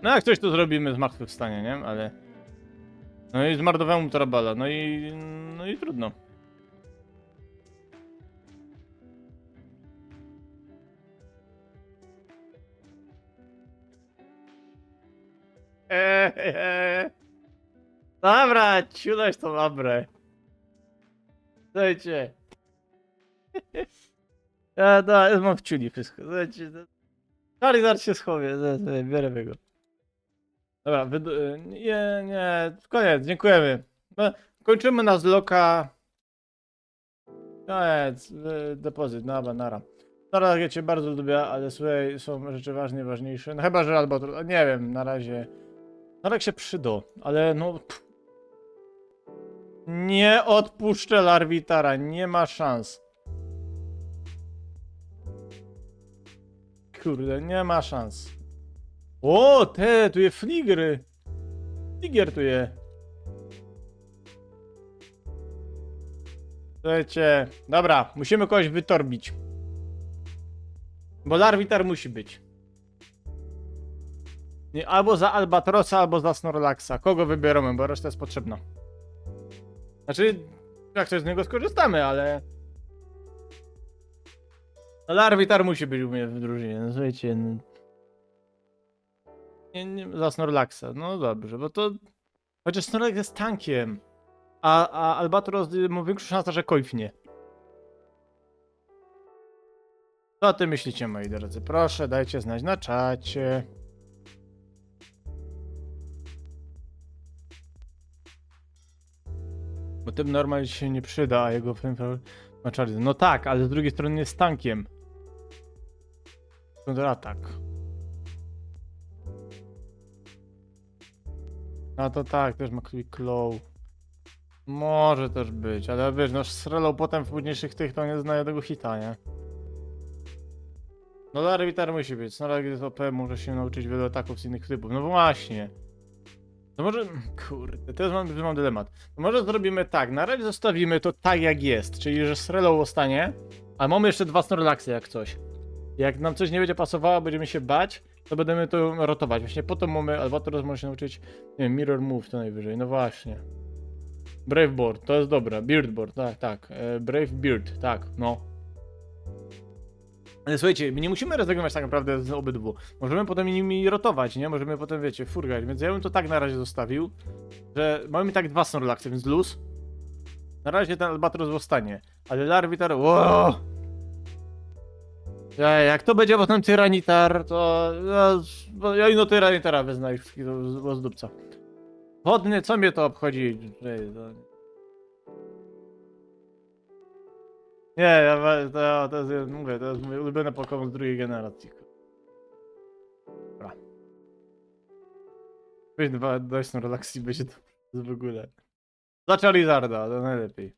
No jak coś to zrobimy zmartwychwstanie, nie? Ale... No i zmarnowałem mu Trabala, no i trudno. Dobra, ciulać tą labrę. Słuchajcie. Ja mam w ciuli wszystko. Słuchajcie. Charizard się schowie, biorę go. Dobra, nie, koniec, dziękujemy. No, kończymy na zloka. Koniec, depozyt, nara. Nara, ja cię bardzo lubię, ale słuchaj, są rzeczy ważniejsze. No chyba, że albo, nie wiem, na razie. Narek się przyda, ale no... Nie odpuszczę Larwitara, nie ma szans. Kurde, nie ma szans. O, tu je fligry. Fligier tu je. Słuchajcie, dobra, musimy kogoś wytorbić. Bo Larwitar musi być. Nie, albo za Albatrosa, albo za Snorlaxa. Kogo wybieramy, bo reszta jest potrzebna. Znaczy, jak coś z niego skorzystamy, ale... No, Larwitar musi być u mnie w drużynie, no słuchajcie. No... Nie, za Snorlaxa, no dobrze, bo to... Chociaż Snorlax jest tankiem, a Albatros ma większą szansę, że końfnie. Co o tym myślicie, moi drodzy? Proszę, dajcie znać na czacie. Bo tym normalnie się nie przyda, a jego ma Charizard. No tak, ale z drugiej strony jest tankiem. Kontratak. No to tak, też ma Quick Claw. Może też być, ale wiesz, no strzelał potem w późniejszych tych, to nie zna tego hita, nie? No Larvitar musi być, Snorlax jest OP, może się nauczyć wielu ataków z innych typów. No właśnie. No może... Kurde, teraz mam dylemat. No może zrobimy tak, na razie zostawimy to tak jak jest, czyli że Srellow ostanie, a mamy jeszcze 2 Snorlaxy jak coś. Jak nam coś nie będzie pasowało, będziemy się bać, to będziemy to rotować. Właśnie po to mamy, Albatros może się nauczyć, nie wiem, Mirror Move to najwyżej, no właśnie. Brave Board, to jest dobre, Beard Board, tak. Brave Beard, tak, no. Ale słuchajcie, my nie musimy rezygnować tak naprawdę z obydwu. Możemy potem nimi rotować, nie? Możemy potem, wiecie, furgać, więc ja bym to tak na razie zostawił, że mamy tak 2 Snorlaxy, więc luz. Na razie ten Albatros zostanie, ale Larvitar, wow! Jak to będzie potem Tyranitar, to... Ja ino Tyranitara wyznaj z dupca. Wodny, co mnie to obchodzi? Nie, mówię, to jest mój ulubiony Pokémon z drugiej generacji. Dobra. Weź daj Snorlax i będzie to w ogóle. Dla Charizarda, to najlepiej.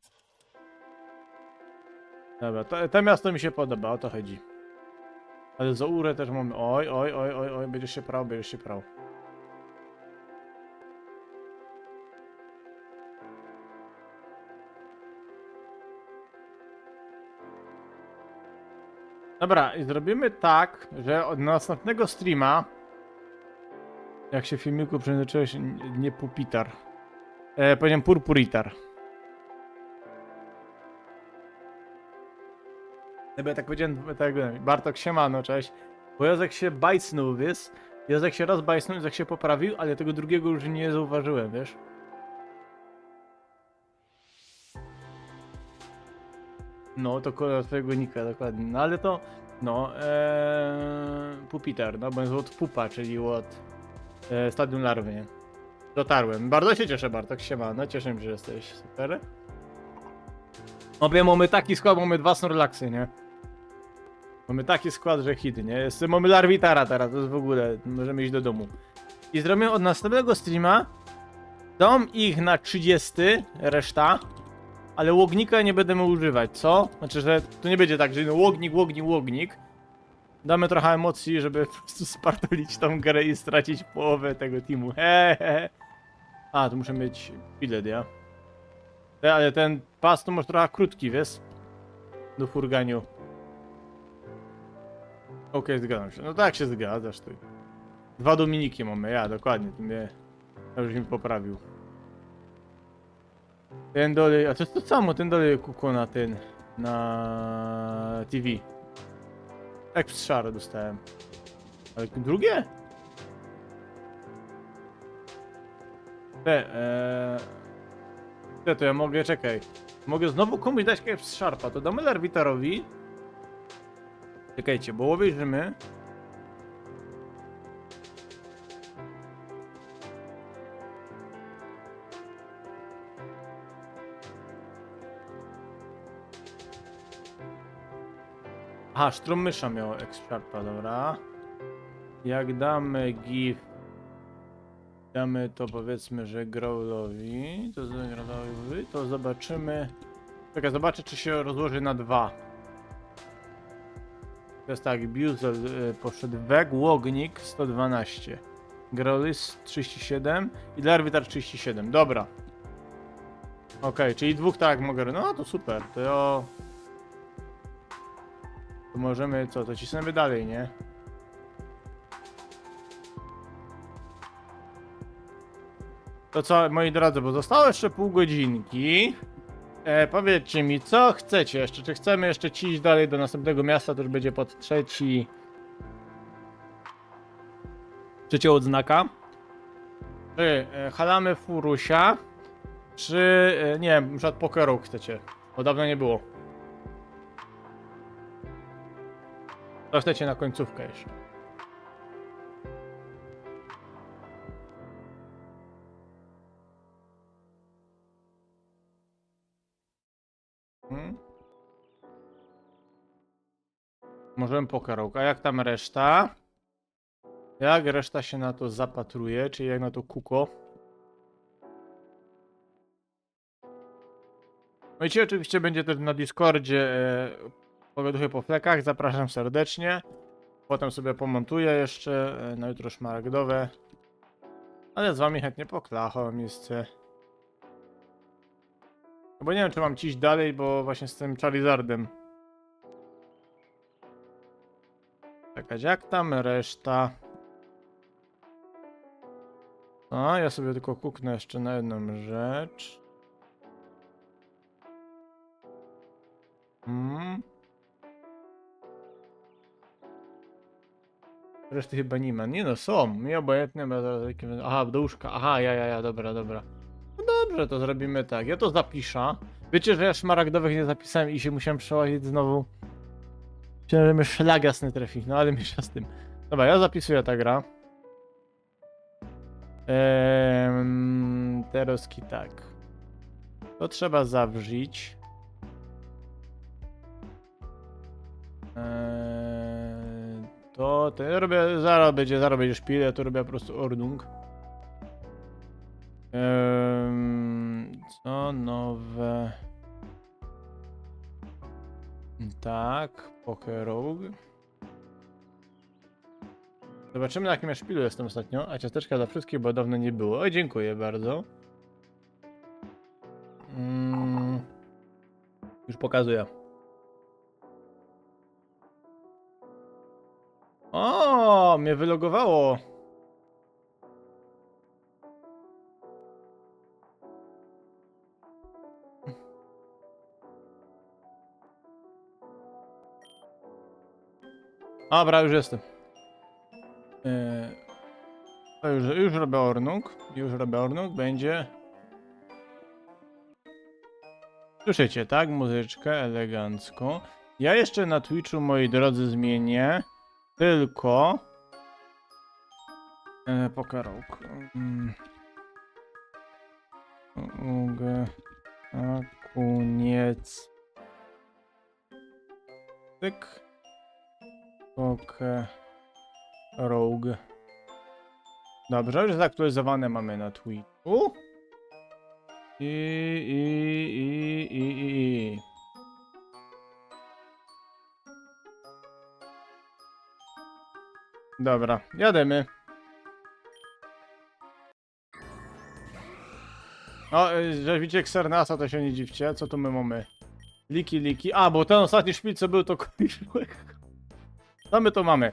Dobra, to miasto mi się podoba, o to chodzi. Ale Zourę też mamy. Oj, będziesz się prał. Dobra, i zrobimy tak, że od następnego streama, jak się w filmiku przeznaczyłeś, nie Pupitar, powiedziałem Purpuritar. Bo ja tak powiedziałem, tak, Bartok siemano, cześć. Bo Józek się bajsnął, wiesz? Józek się raz bajsnął, Józek się poprawił, ale tego drugiego już nie zauważyłem, wiesz? No, to kolor twojego nika, dokładnie. No ale to No, Pupiter, no bo jest od pupa, czyli od stadium larwy, nie? Dotarłem. Bardzo się cieszę, Bartek, siema, no cieszę się, że jesteś, super. Obie mamy taki skład, mamy 2 Snorlaxy, nie? Mamy taki skład, że hit, nie? Mamy Larvitara teraz, to jest w ogóle, możemy iść do domu. I zrobimy od następnego streama, dam ich na 30, reszta, ale łognika nie będziemy używać, co? Znaczy, że to nie będzie tak, że no łognik. Damy trochę emocji, żeby po prostu spartolić tą grę i stracić połowę tego teamu. Hehehe. A, tu muszę mieć bilet, ja. Ale ten pas to może trochę krótki, wiesz? Do furganiu. Okej, zgadzam się. No tak się zgadzasz, ty. 2 Dominiki mamy, ja, dokładnie. Ty mnie... Ja już mi poprawił. Ten dalej, a to jest to samo, ten dalej kuko na ten... Na... TV. Jak szare dostałem. Ale drugie? To ja mogę, czekaj. Mogę znowu komuś dać jakiegoś Sharpa, to damy Larvitarowi. Czekajcie, bo łowimy. Aha, Sztrummysza miał X-Sharpa, dobra. Jak damy GIF, damy to powiedzmy, że Growlowi, to zobaczymy. Czekaj, zobaczę, czy się rozłoży na 2. To jest tak, Buzel poszedł Weg, Łognik 112, Growlis 37 i Larvitar 37, dobra. Okej, czyli 2 tak mogę, no to super, to możemy, co, to cisnemy dalej, nie? To co, moi drodzy, bo zostało jeszcze pół godzinki. Powiedzcie mi, co chcecie jeszcze? Czy chcemy jeszcze iść dalej do następnego miasta? To już będzie pod trzecią odznaka. Czy halamy Furusia? Czy, nie wiem, na przykład pokerą chcecie? Bo dawno nie było. Co chcecie na końcówkę jeszcze? Możemy pokerą. A jak tam reszta? Jak reszta się na to zapatruje? Czyli jak na to kuko? No i ci oczywiście będzie też na Discordzie pogaduchy po flekach. Zapraszam serdecznie. Potem sobie pomontuję jeszcze na jutro szmaragdowe. Ale z wami chętnie poklacham miejsce. No bo nie wiem, czy mam ci iść dalej, bo właśnie z tym Charizardem. Czekać, jak tam reszta? A, ja sobie tylko kuknę jeszcze na jedną rzecz. Reszty chyba nie ma. Nie no, są. Mi obojętne. Aha, do łóżka. Aha, ja, dobra. No dobrze, to zrobimy tak. Ja to zapiszę. Wiecie, że ja szmaragdowych nie zapisałem i się musiałem przełazić znowu. Myślałem, że mnie szlag jasny trafi. No ale mniejsza z tym. Dobra, ja zapisuję ta gra. Teroski tak. To trzeba zawrzyć. To ja robię, zaraz będzie szpil, ja tu robię po prostu ordnung. Co nowe? Tak, Pokerog. Zobaczymy, na jakim ja szpilu jestem ostatnio. A ciasteczka dla wszystkich, bo dawno nie było. Oj, dziękuję bardzo. Już pokazuję. O, mnie wylogowało. Dobra, już jestem. Już robię ornung. Będzie. Słyszycie, tak? Muzyczkę elegancko. Ja jeszcze na Twitchu, moi drodzy, zmienię tylko pokarok. Koniec. Tyk. Rogue. Dobrze, już zaktualizowane mamy na Twitchu. I. Dobra, jademy. O, że widzicie Xernasa, to się nie dziwcie. Co tu my mamy? Liki. A, bo ten ostatni szpil, co był, to kończyłek. Co my to mamy?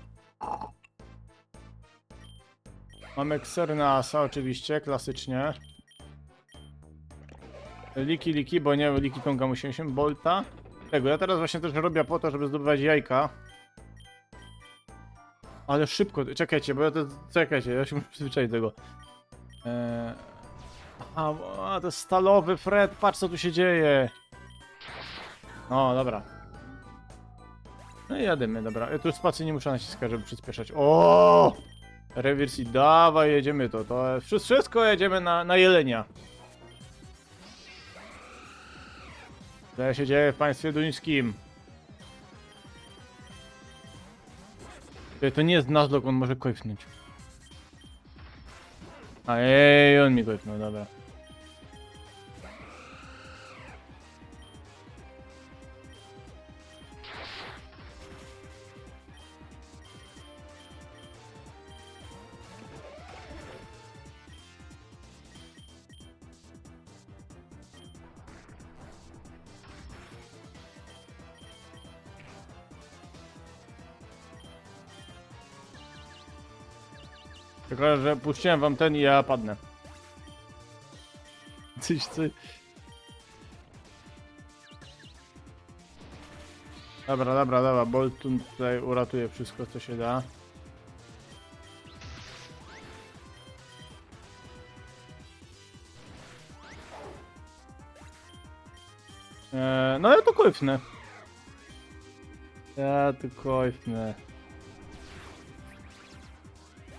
Mamy Xernasa oczywiście, klasycznie. Liki, bo nie, Liki Konga musimy się, Bolta. Tego, ja teraz właśnie też robię po to, żeby zdobywać jajka. Ale szybko, czekajcie, bo ja to, czekajcie, ja się muszę przyzwyczaić do tego. A, to stalowy Fred, patrz co tu się dzieje. No, dobra. No i jadymy, dobra. Ja tu spacji nie muszę naciskać, żeby przyspieszać. O! Rewersji, dawaj, jedziemy to wszystko jedziemy na jelenia. Co się dzieje w państwie duńskim? To nie jest Nuzlocke, on może kojfnąć. Ej, on mi kojfnął, dobra. Tylko, że puściłem wam ten i ja padnę. Coś. Dobra. Boltun tutaj uratuje wszystko, co się da. No ja to kojfnę.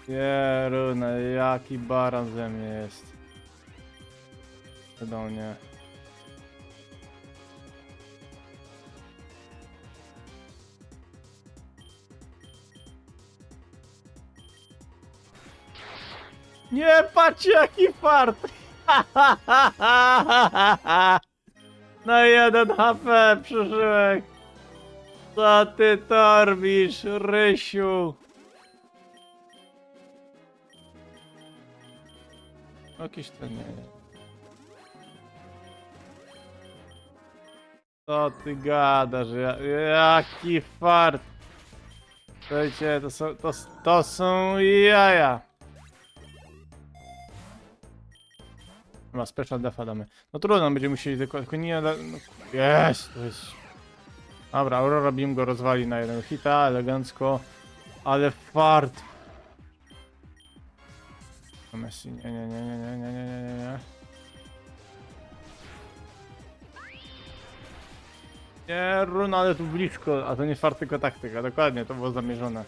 Jeruna, jaki baran ze mnie jest. Do mnie. Nie, patrzcie jaki fart! Na 1 HP przeżyłek! Co ty to robisz, Rysiu? Jakiś to nie jest. Co ty gadasz? Jaki fart! Słuchajcie, to są jaja! Ma special defa damy. No trudno, będziemy musieli tylko nie... No, jest, to jest... Dobra, Aurora Beam go rozwali na 1 hita, elegancko. Ale fart! Messi, nie. Nie, runa, ale tu blisko, a to nie fart, tylko taktyka, dokładnie, to było zamierzone.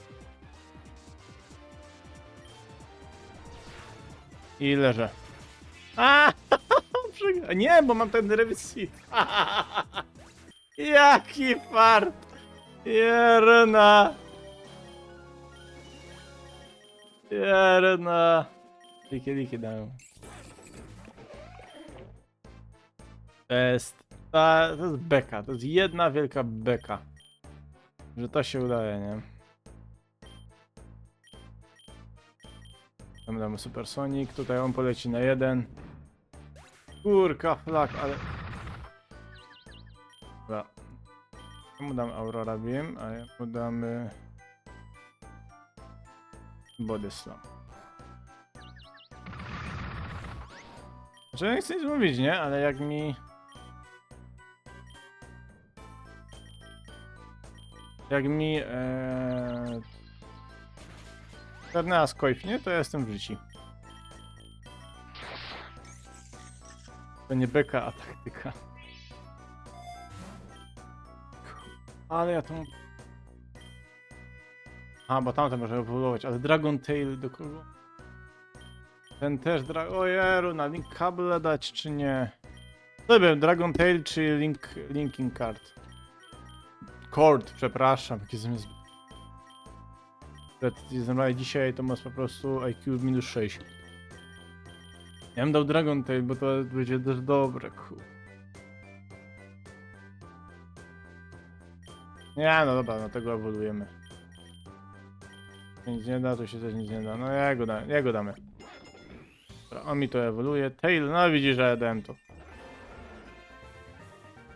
I leżę. A! Nie, bo mam ten rewizit. Jaki fart! Jerna! Liki dają. To jest beka, to jest jedna wielka beka. Że to się udaje, nie? Tam damy Supersonic, tutaj on poleci na 1. Kurka, flak, ale... Dobra. Ja mu dam Aurora Beam, a ja mu damy... Body Slam. Znaczy ja nie chcę nic mówić, nie? Ale jak mi... Czarneas kojfnie, to ja jestem w życiu. To nie beka, a taktyka. Ale ja to... A, bo tamten może ewoluować, ale Dragon Tail do kogo? Ten też Ojeru, na Link Cable dać czy nie? Co wiem, Dragon Tail czy Linking Card? Cord, przepraszam, jaki zamiast... Dzisiaj to masz po prostu IQ minus 6. Ja bym dał Dragon Tail, bo to będzie też dobre, Nie, no dobra, no tego ewoluujemy. Nic nie da, to się też nic nie da. No jego damy. Dobra, on mi to ewoluuje. Tail, no widzisz, że ja dałem to.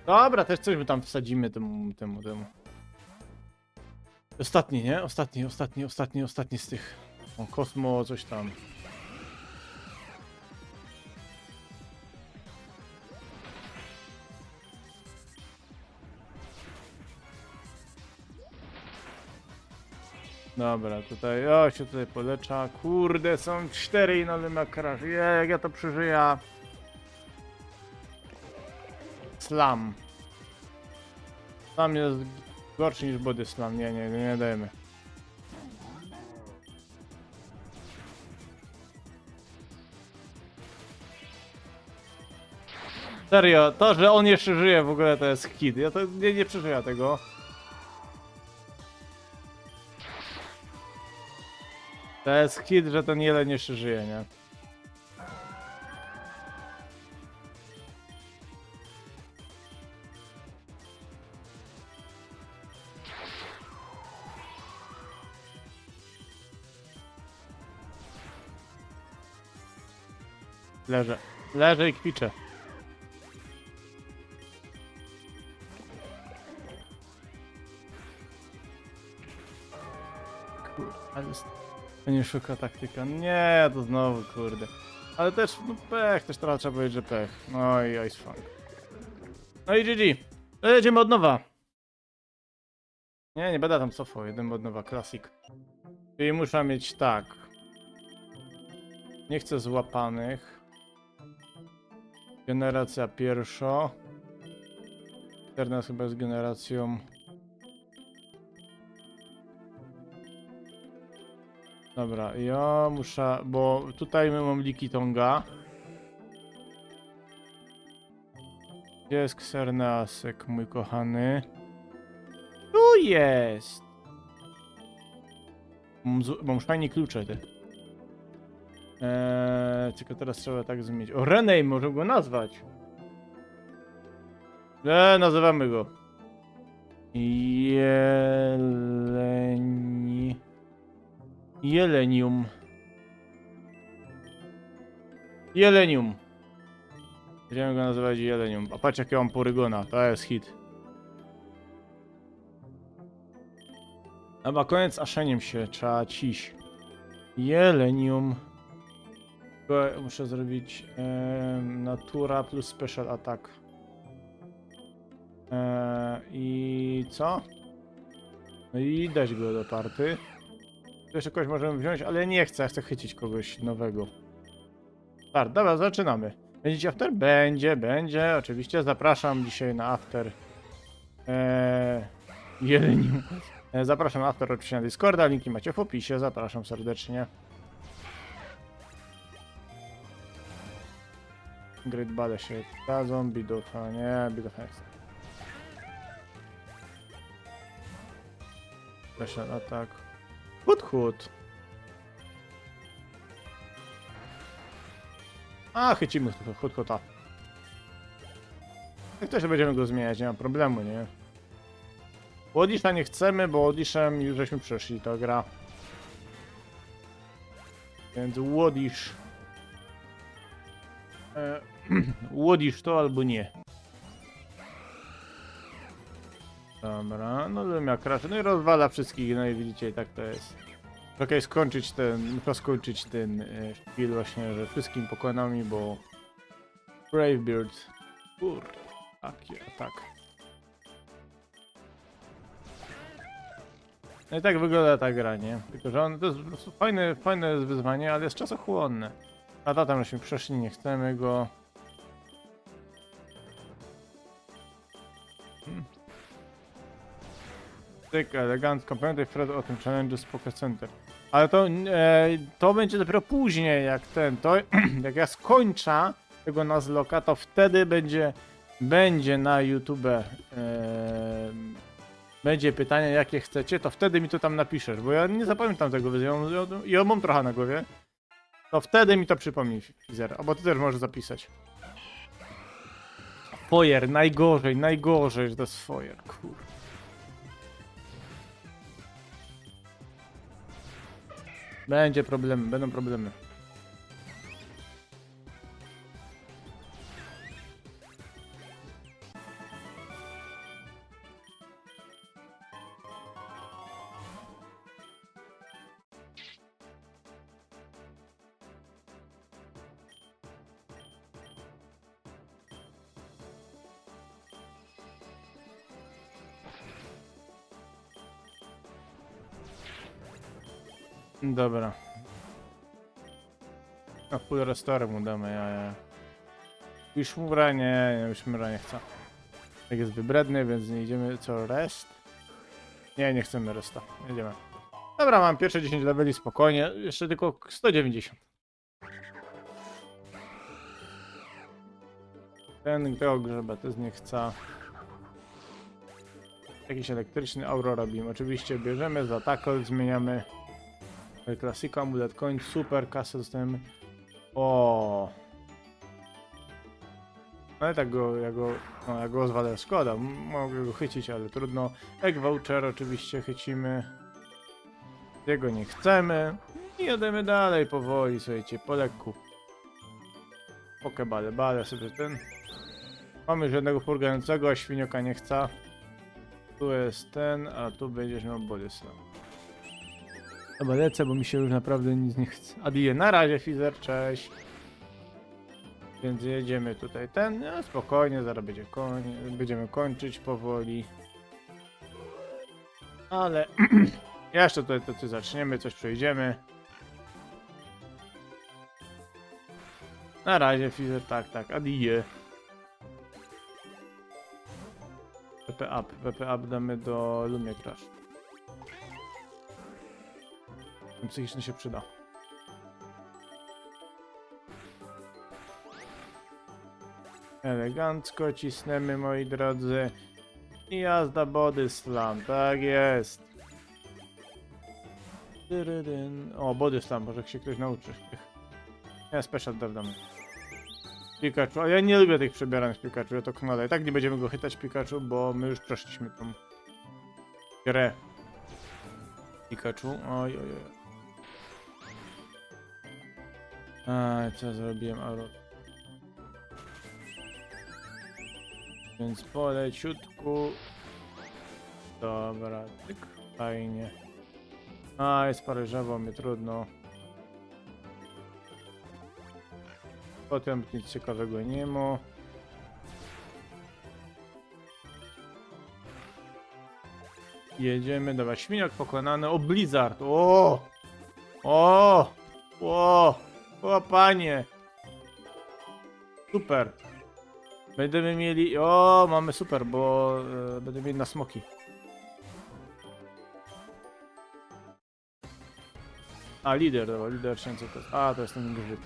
Dobra, też coś my tam wsadzimy temu. Ostatni, nie? Ostatni z tych. O, Kosmo, coś tam. Dobra, tutaj, się tutaj polecza. Kurde, są 4 i nowy makraż. Jak ja to przeżyję. Slam. Slam jest gorszy niż body slam. Nie dajemy. Serio, to, że on jeszcze żyje w ogóle to jest hit. Ja to nie przeżyję tego. To jest hit, że ten jeleń jeszcze żyje, nie? Leżę i kwiczę. Kurde, ale to nie szuka taktyka. Nie, to znowu, kurde. Ale też, no pech, też teraz trzeba powiedzieć, że pech. No i ice funk. No i GG. To jedziemy od nowa. Nie będę tam cofał, jedziemy od nowa, classic. Czyli muszę mieć tak. Nie chcę złapanych. Generacja pierwsza. 14 chyba jest generacją. Dobra, ja muszę, bo tutaj my mam Likitonga. Gdzie jest Xerneasek, mój kochany? Tu jest! Mam fajnie klucze, ty. Tylko teraz trzeba tak zmienić. O, Rename, możemy go nazwać. Nazywamy go. Jelenium. Będziemy go nazywać Jelenium. A patrz jakiego mam porygona, to jest hit. Chyba koniec aszeniem się, trzeba ciś. Jelenium. Muszę zrobić natura plus special attack. I co? No i dać go do party. Jeszcze kogoś możemy wziąć, ale nie chcę, chcę chycić kogoś nowego. Start, dobra, zaczynamy. Będziecie after? Będzie, oczywiście. Zapraszam dzisiaj na after. Jelenium. Zapraszam na after oczywiście na Discorda, linki macie w opisie, zapraszam serdecznie. Great Bale się dadzą, Bidofa nie, Bidofa nie chcę. Special attack. Hut. A, chycimy huta. Jak też będziemy go zmieniać, nie ma problemu, nie? Łodisza nie chcemy, bo Łodiszem już żeśmy przeszli, to gra. Więc Łodisz. Łodisz to albo nie. Dobra, no bym jak raczej. No i rozwala wszystkich, no i widzicie, tak to jest. Okej, muszę skończyć ten szpil właśnie, że wszystkim pokonami, bo Bravebeard. Kurde, tak. No i tak wygląda ta gra, nie? Tylko, że to jest po prostu fajne jest wyzwanie, ale jest czasochłonne. A tam żeśmy przeszli, nie chcemy go. Tyk, elegancko. Pamiętaj Fred o tym challenge z Poké Center. Ale to będzie dopiero później, jak jak ja skończę tego Nuzlocke'a, to wtedy będzie na YouTube będzie pytanie, jakie chcecie, to wtedy mi to tam napiszesz, bo ja nie zapamiętam tego wyzwania, ja mam trochę na głowie. To wtedy mi to przypomni, Fizer, albo ty też możesz zapisać. Foyer, najgorzej, że to jest foyer, kur. Będą problemy. Dobra. A full restore mu damy, ja. Wishmura nie, Wishmura nie chcę. Tak jest wybredny, więc nie idziemy. Co, rest? Nie chcemy resta. Jedziemy. Dobra, mam pierwsze 10 leveli, spokojnie. Jeszcze tylko 190. Ten tego grzeba też nie chce. Jakiś elektryczny Aurora Beam. Oczywiście bierzemy za tackle, zmieniamy klasika, amulet koń, super, kasę dostajemy. O. Ale tak ja go rozwalę, szkoda, mogę go chycić, ale trudno. Egg Voucher oczywiście chycimy. Jego nie chcemy. I jedziemy dalej powoli, słuchajcie, po lekku. Pokebale sobie ten. Mamy już jednego furgającego, a świnioka nie chce. Tu jest ten, a tu będziesz miał Body Slam. Dobra, lecę, bo mi się już naprawdę nic nie chce. Adieu, na razie Fizer, cześć. Więc jedziemy tutaj no, spokojnie, zaraz będziemy kończyć powoli. Ale jeszcze tutaj to zaczniemy, coś przejdziemy. Na razie Fizer, tak, adieu. VP up damy do Lumie Crash. Ten psychiczny się przyda. Elegancko cisnemy, moi drodzy. I jazda Body Slam, tak jest. O, Body Slam, może się ktoś nauczy. Ja special dam. Pikachu, a ja nie lubię tych przebieranych Pikachu, ja to knalę. I tak nie będziemy go chytać Pikachu, bo my już przeszliśmy tą grę. Pikachu, oj. Aj, co zrobiłem, Więc poleciutku. Dobra, tyk, fajnie. Jest paryżowo, mnie trudno. Potem nic ciekawego nie ma. Jedziemy, dobra, świniak pokonany. O, Blizzard, o, panie. Super. Będziemy mieli, mamy super, bo będziemy mieli na smoki. Lider, dobra, lider 1000 to jest. To jest ten grzyb.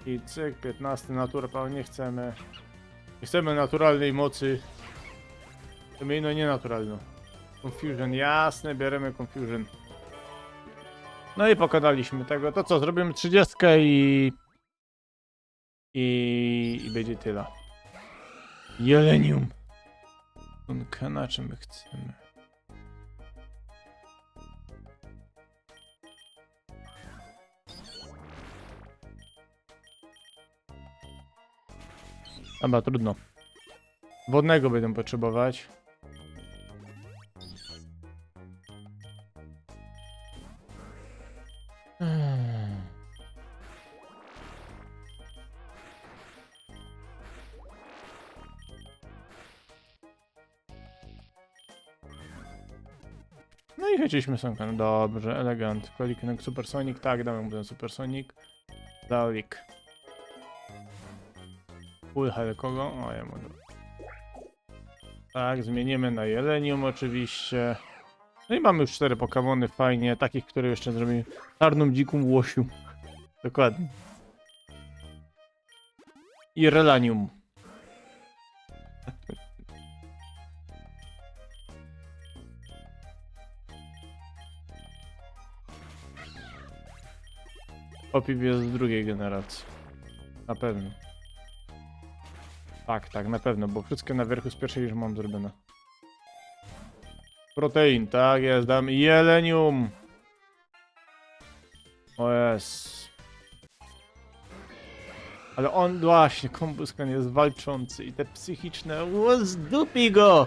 I cyk, 15 natural, nie chcemy. Nie chcemy naturalnej mocy. Chcemy inną nienaturalną. Confusion, jasne, bierzemy Confusion. No i pokonaliśmy tego. To co, zrobimy 30 i będzie tyle. Jelenium. Na czym my chcemy? Dobra, trudno. Wodnego będę potrzebować. No i chyciliśmy sonkę. Dobrze, elegancko. Kliknę Supersonic. Tak, damy mu ten Supersonic. Dalik. Ale kogo? O, ja mogę. Tak, zmienimy na Jelenium oczywiście. No i mamy już 4 Pokemony, fajnie. Takich, które jeszcze zrobimy. Czarną dziką łosiu. Dokładnie. I Relanium. Opip jest z drugiej generacji. Na pewno. Tak, na pewno, bo wszystkie na wierzchu z pierwszej już mam zrobione. Protein, tak jest, dam Jelenium. O jest. Ale on właśnie, Kombuskan jest walczący i te psychiczne, zdupi go!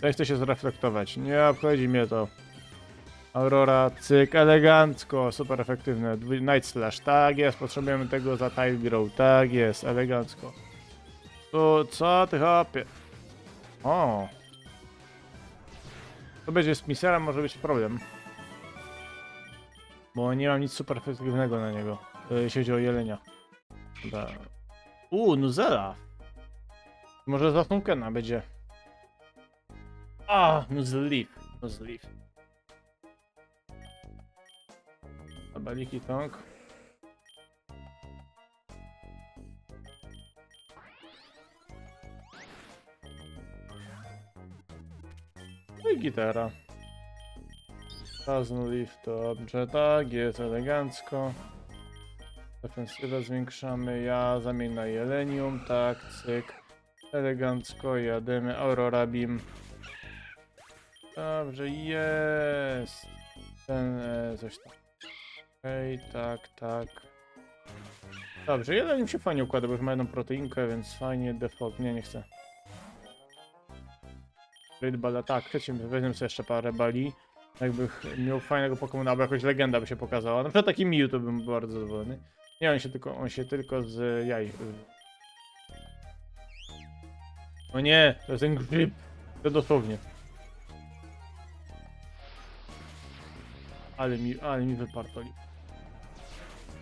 Też chcę się zreflektować, nie obchodzi mnie to. Aurora, cyk, elegancko, super efektywne. Night Slash, tak jest, potrzebujemy tego za Tile Grow, tak jest, elegancko. Tu, co ty chłopie? O! To będzie z Miserem, może być problem. Bo nie mam nic super efektywnego na niego, jeśli chodzi o jelenia. Dobra. Nuzela! Może za Funkena będzie. Nuzleaf. Baliki Tong. No i gitara. Leaf, dobrze, tak, jest elegancko. Defensywę zwiększamy, ja zamień na Jelenium, tak, cyk. Elegancko, jademy, Aurora Beam. Dobrze, jest. Ten, coś tam. Okej, tak. Dobrze, Jelenium się fajnie układa, bo już ma jedną proteinkę, więc fajnie, default, nie chcę. Great Balla, tak, weźmiemy sobie jeszcze parę bali. Jakby miał fajnego Pokemona, albo jakoś legenda by się pokazała. Na przykład taki Mew to bym był bardzo zadowolony. Nie, on się tylko z jaj. O nie, to jest ten grzyb. To dosłownie. Ale mi wypartoli.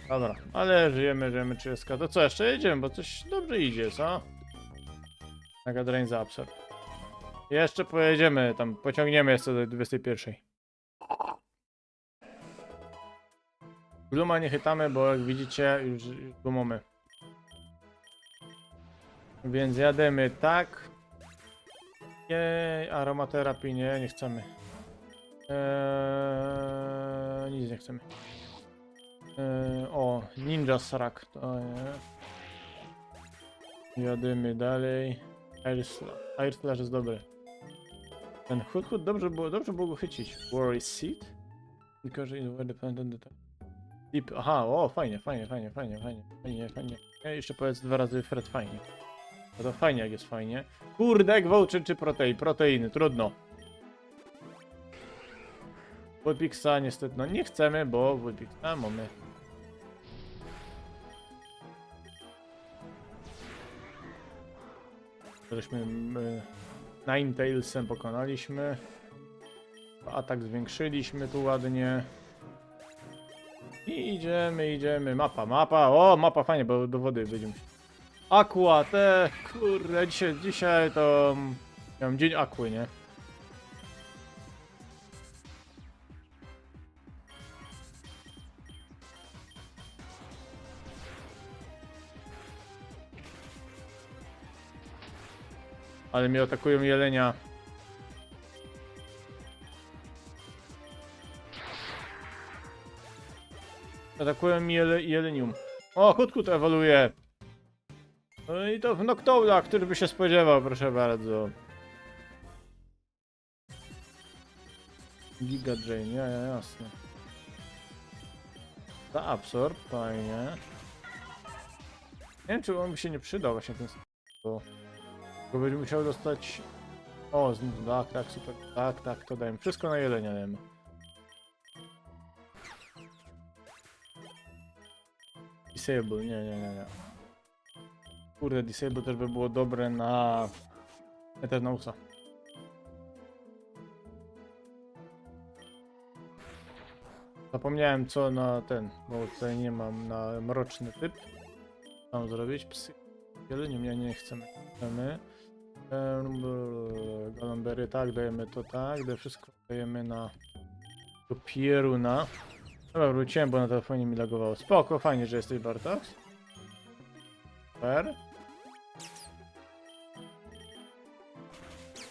Dobra, ale żyjemy 30. To co, jeszcze jedziemy, bo coś dobrze idzie, co? Mega Drain za Absorb. Jeszcze pojedziemy, tam pociągniemy jeszcze do 21. Gluma nie chytamy, bo jak widzicie już glumamy. Więc jademy tak. Aromaterapii nie chcemy. Nic nie chcemy. Ninja Srak to nie. Jadymy dalej. Air Slash jest dobry. Ten Hut dobrze było go chycić. Worry Seed? Because it's very dependent. Deep. Aha, fajnie. Jeszcze powiedz 2 razy Fred fajnie. No to fajnie jak jest fajnie. Kurde, jak voucher czy proteiny, trudno. Vulpixa niestety, no nie chcemy, bo Vulpixa mamy. Żeśmy Ninetales pokonaliśmy. Atak zwiększyliśmy tu ładnie. I idziemy. Mapa. Mapa fajnie, bo do wody będziemy. Aqua, kurde, dzisiaj to miałem dzień Aquy, nie? Ale mnie atakują jelenia. Atakują mi jelenium. O, Hut ewoluuje. No i to w Noctoula, który by się spodziewał, proszę bardzo. Giga Drain, jasne. Za Absorb, fajnie. Nie wiem, czy on by się nie przydał właśnie ten bo będzie musiał dostać... O, znów, tak, super. Tak, to dajemy. Wszystko na jelenia dajemy. Disable, nie. Kurde, Disable też by było dobre na Eternausa. Zapomniałem co na ten, bo tutaj nie mam na mroczny typ. Co mam zrobić? Psy. Nie, nie chcemy. Galambery, tak, dajemy to tak, wszystko dajemy na do pieruna. Dobra, wróciłem, bo na telefonie mi lagowało. Spoko, fajnie, że jesteś, Bartox. Super.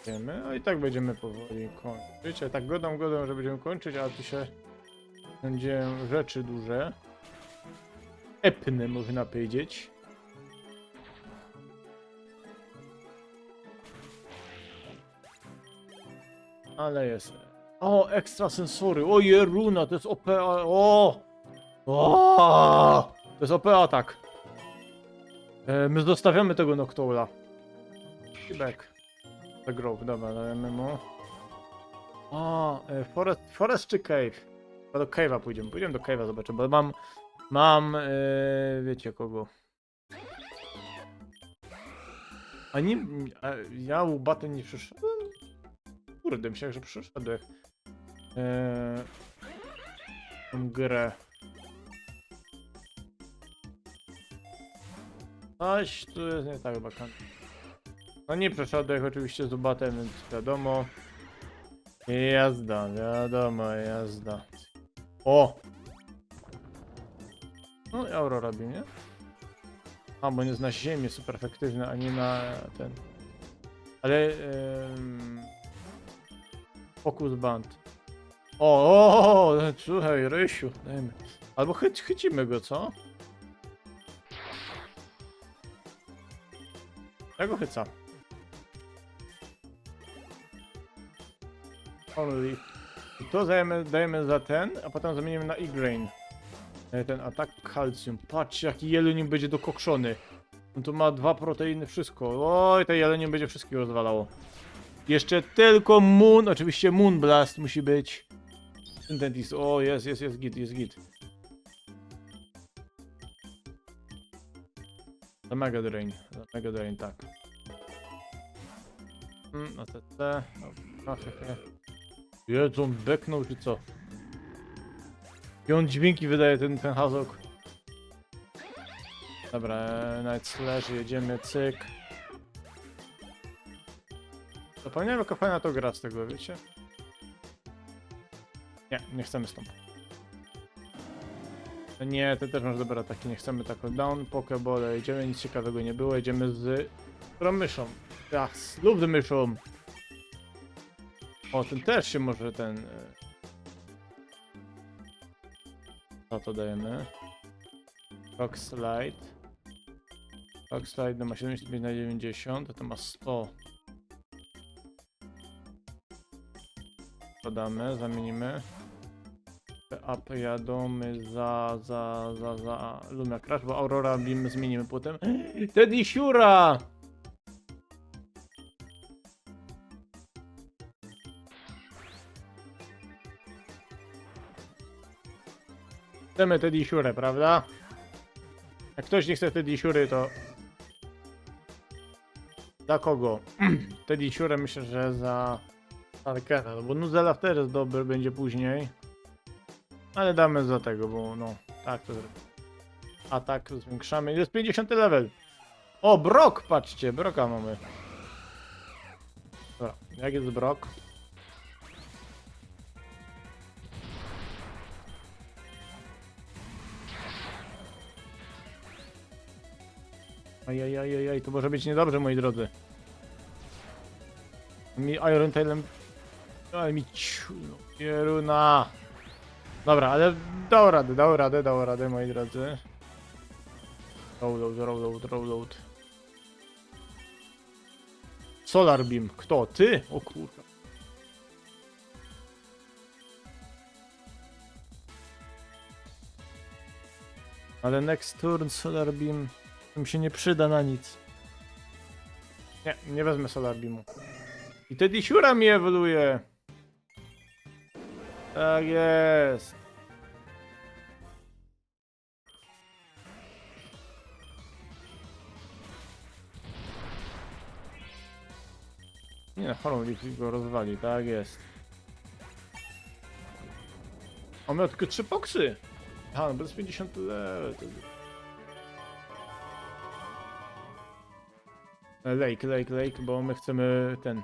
Wiemy, a i tak będziemy powoli kończyć. Ja tak godą, że będziemy kończyć, a tu się będzie rzeczy duże. Epny, można powiedzieć. Ale jest. O, ekstra sensory. O, Jeruna, to jest OP. O! O! To jest OP atak. My zostawiamy tego Noctoula. Back. The Grove, dobra, dajemy mu. O, Forest czy Cave? Chyba do Cave'a pójdziemy. Pójdziemy do Cave'a, zobaczymy, bo mam, wiecie kogo. A nie, ja u Baty nie przyszedłem? Kurde, myślałem, że przyszedłem. Tą grę. Coś tu jest nie tak chyba. No nie przeszedłem oczywiście z Ubatem, więc wiadomo. Jazda, wiadomo, jazda. O! No i Aurora robi, nie? A, bo nie jest na ziemi super efektywny, a nie na ten. Ale... Focus Band. O, słuchaj, Rysiu, dajmy. Albo chycimy go, co? Ja go chyca. Only. I to dajemy za ten, a potem zamienimy na E-Grain. Ten atak kalcium. Patrzcie, jaki jeleń będzie dokokszony. On tu ma 2 proteiny, wszystko. Oj, to jeleń będzie wszystkiego rozwalało. Jeszcze tylko Moon, oczywiście Moon Blast musi być. Synthetis, o jest git, jest git. Za Mega Drain, tak. ATC, no, Jezu, on beknął czy co? I on dźwięki wydaje ten Hazok. Dobra, Night Slash, jedziemy, cyk. Zapomniałem jaka fajna to gra z tego, wiecie? Nie chcemy stąd. Nie, ty też masz dobre ataki, nie chcemy tak down, pokeball, jedziemy, nic ciekawego nie było, jedziemy z... którą myszą? Ach, z lub myszą. O, ten też się może ten... Co to dajemy? Rock Slide. Rock Slide ma 75 na 90, a to ma 100. Dodamy, zamienimy. Up jadamy za Lumia Crash, bo Aurora Beam zmienimy potem. Teddy Siura! Chcemy Teddy Siurę, prawda? Jak ktoś nie chce Teddy Siury, to... Za kogo? Teddy Siurę myślę, że za... Arkena, no bo Nuzela też jest dobry, będzie później. Ale damy za tego, bo no, tak to zrobię. Atak zwiększamy. Jest 50 level. O, Brock, patrzcie, Brocka mamy. Dobra, jak jest Brock? Ajajajajaj, to może być niedobrze, moi drodzy. Mi Iron Tailem... Ale mi Pieruna. Dobra, ale dał radę, moi drodzy. Reload. Solar Beam. Kto? Ty? O kurwa. Ale next turn Solar Beam mi się nie przyda na nic. Nie wezmę Solar Beamu. I Teddy Siura mi ewoluuje. Tak jest. Nie, chorą go rozwali, tak jest. On miał tylko 3 boksy. Aha, no bez 50 level. Lake, bo my chcemy ten.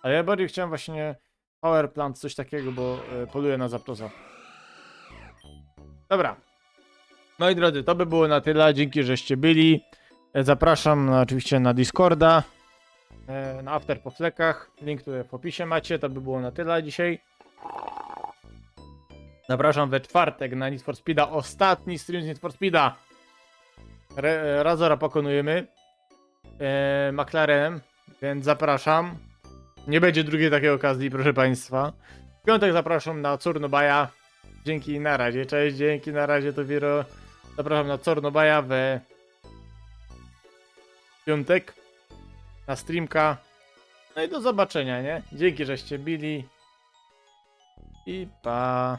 Ale ja bardziej chciałem właśnie power plant, coś takiego, bo poluję na Zapdosa. Dobra. Moi drodzy, to by było na tyle. Dzięki, żeście byli. Zapraszam oczywiście na Discorda. Na After po flekach. Link tutaj w opisie macie. To by było na tyle dzisiaj. Zapraszam we czwartek na Need for Speeda. Ostatni stream z Need for Speeda. Razora pokonujemy. McLarenem. Więc zapraszam. Nie będzie drugiej takiej okazji, proszę państwa. W piątek zapraszam na Cornobaja. Dzięki, na razie. Cześć, dzięki, na razie to Wiro. Zapraszam na Cornobaja we piątek. Na streamka. No i do zobaczenia, nie? Dzięki, żeście bili. I pa.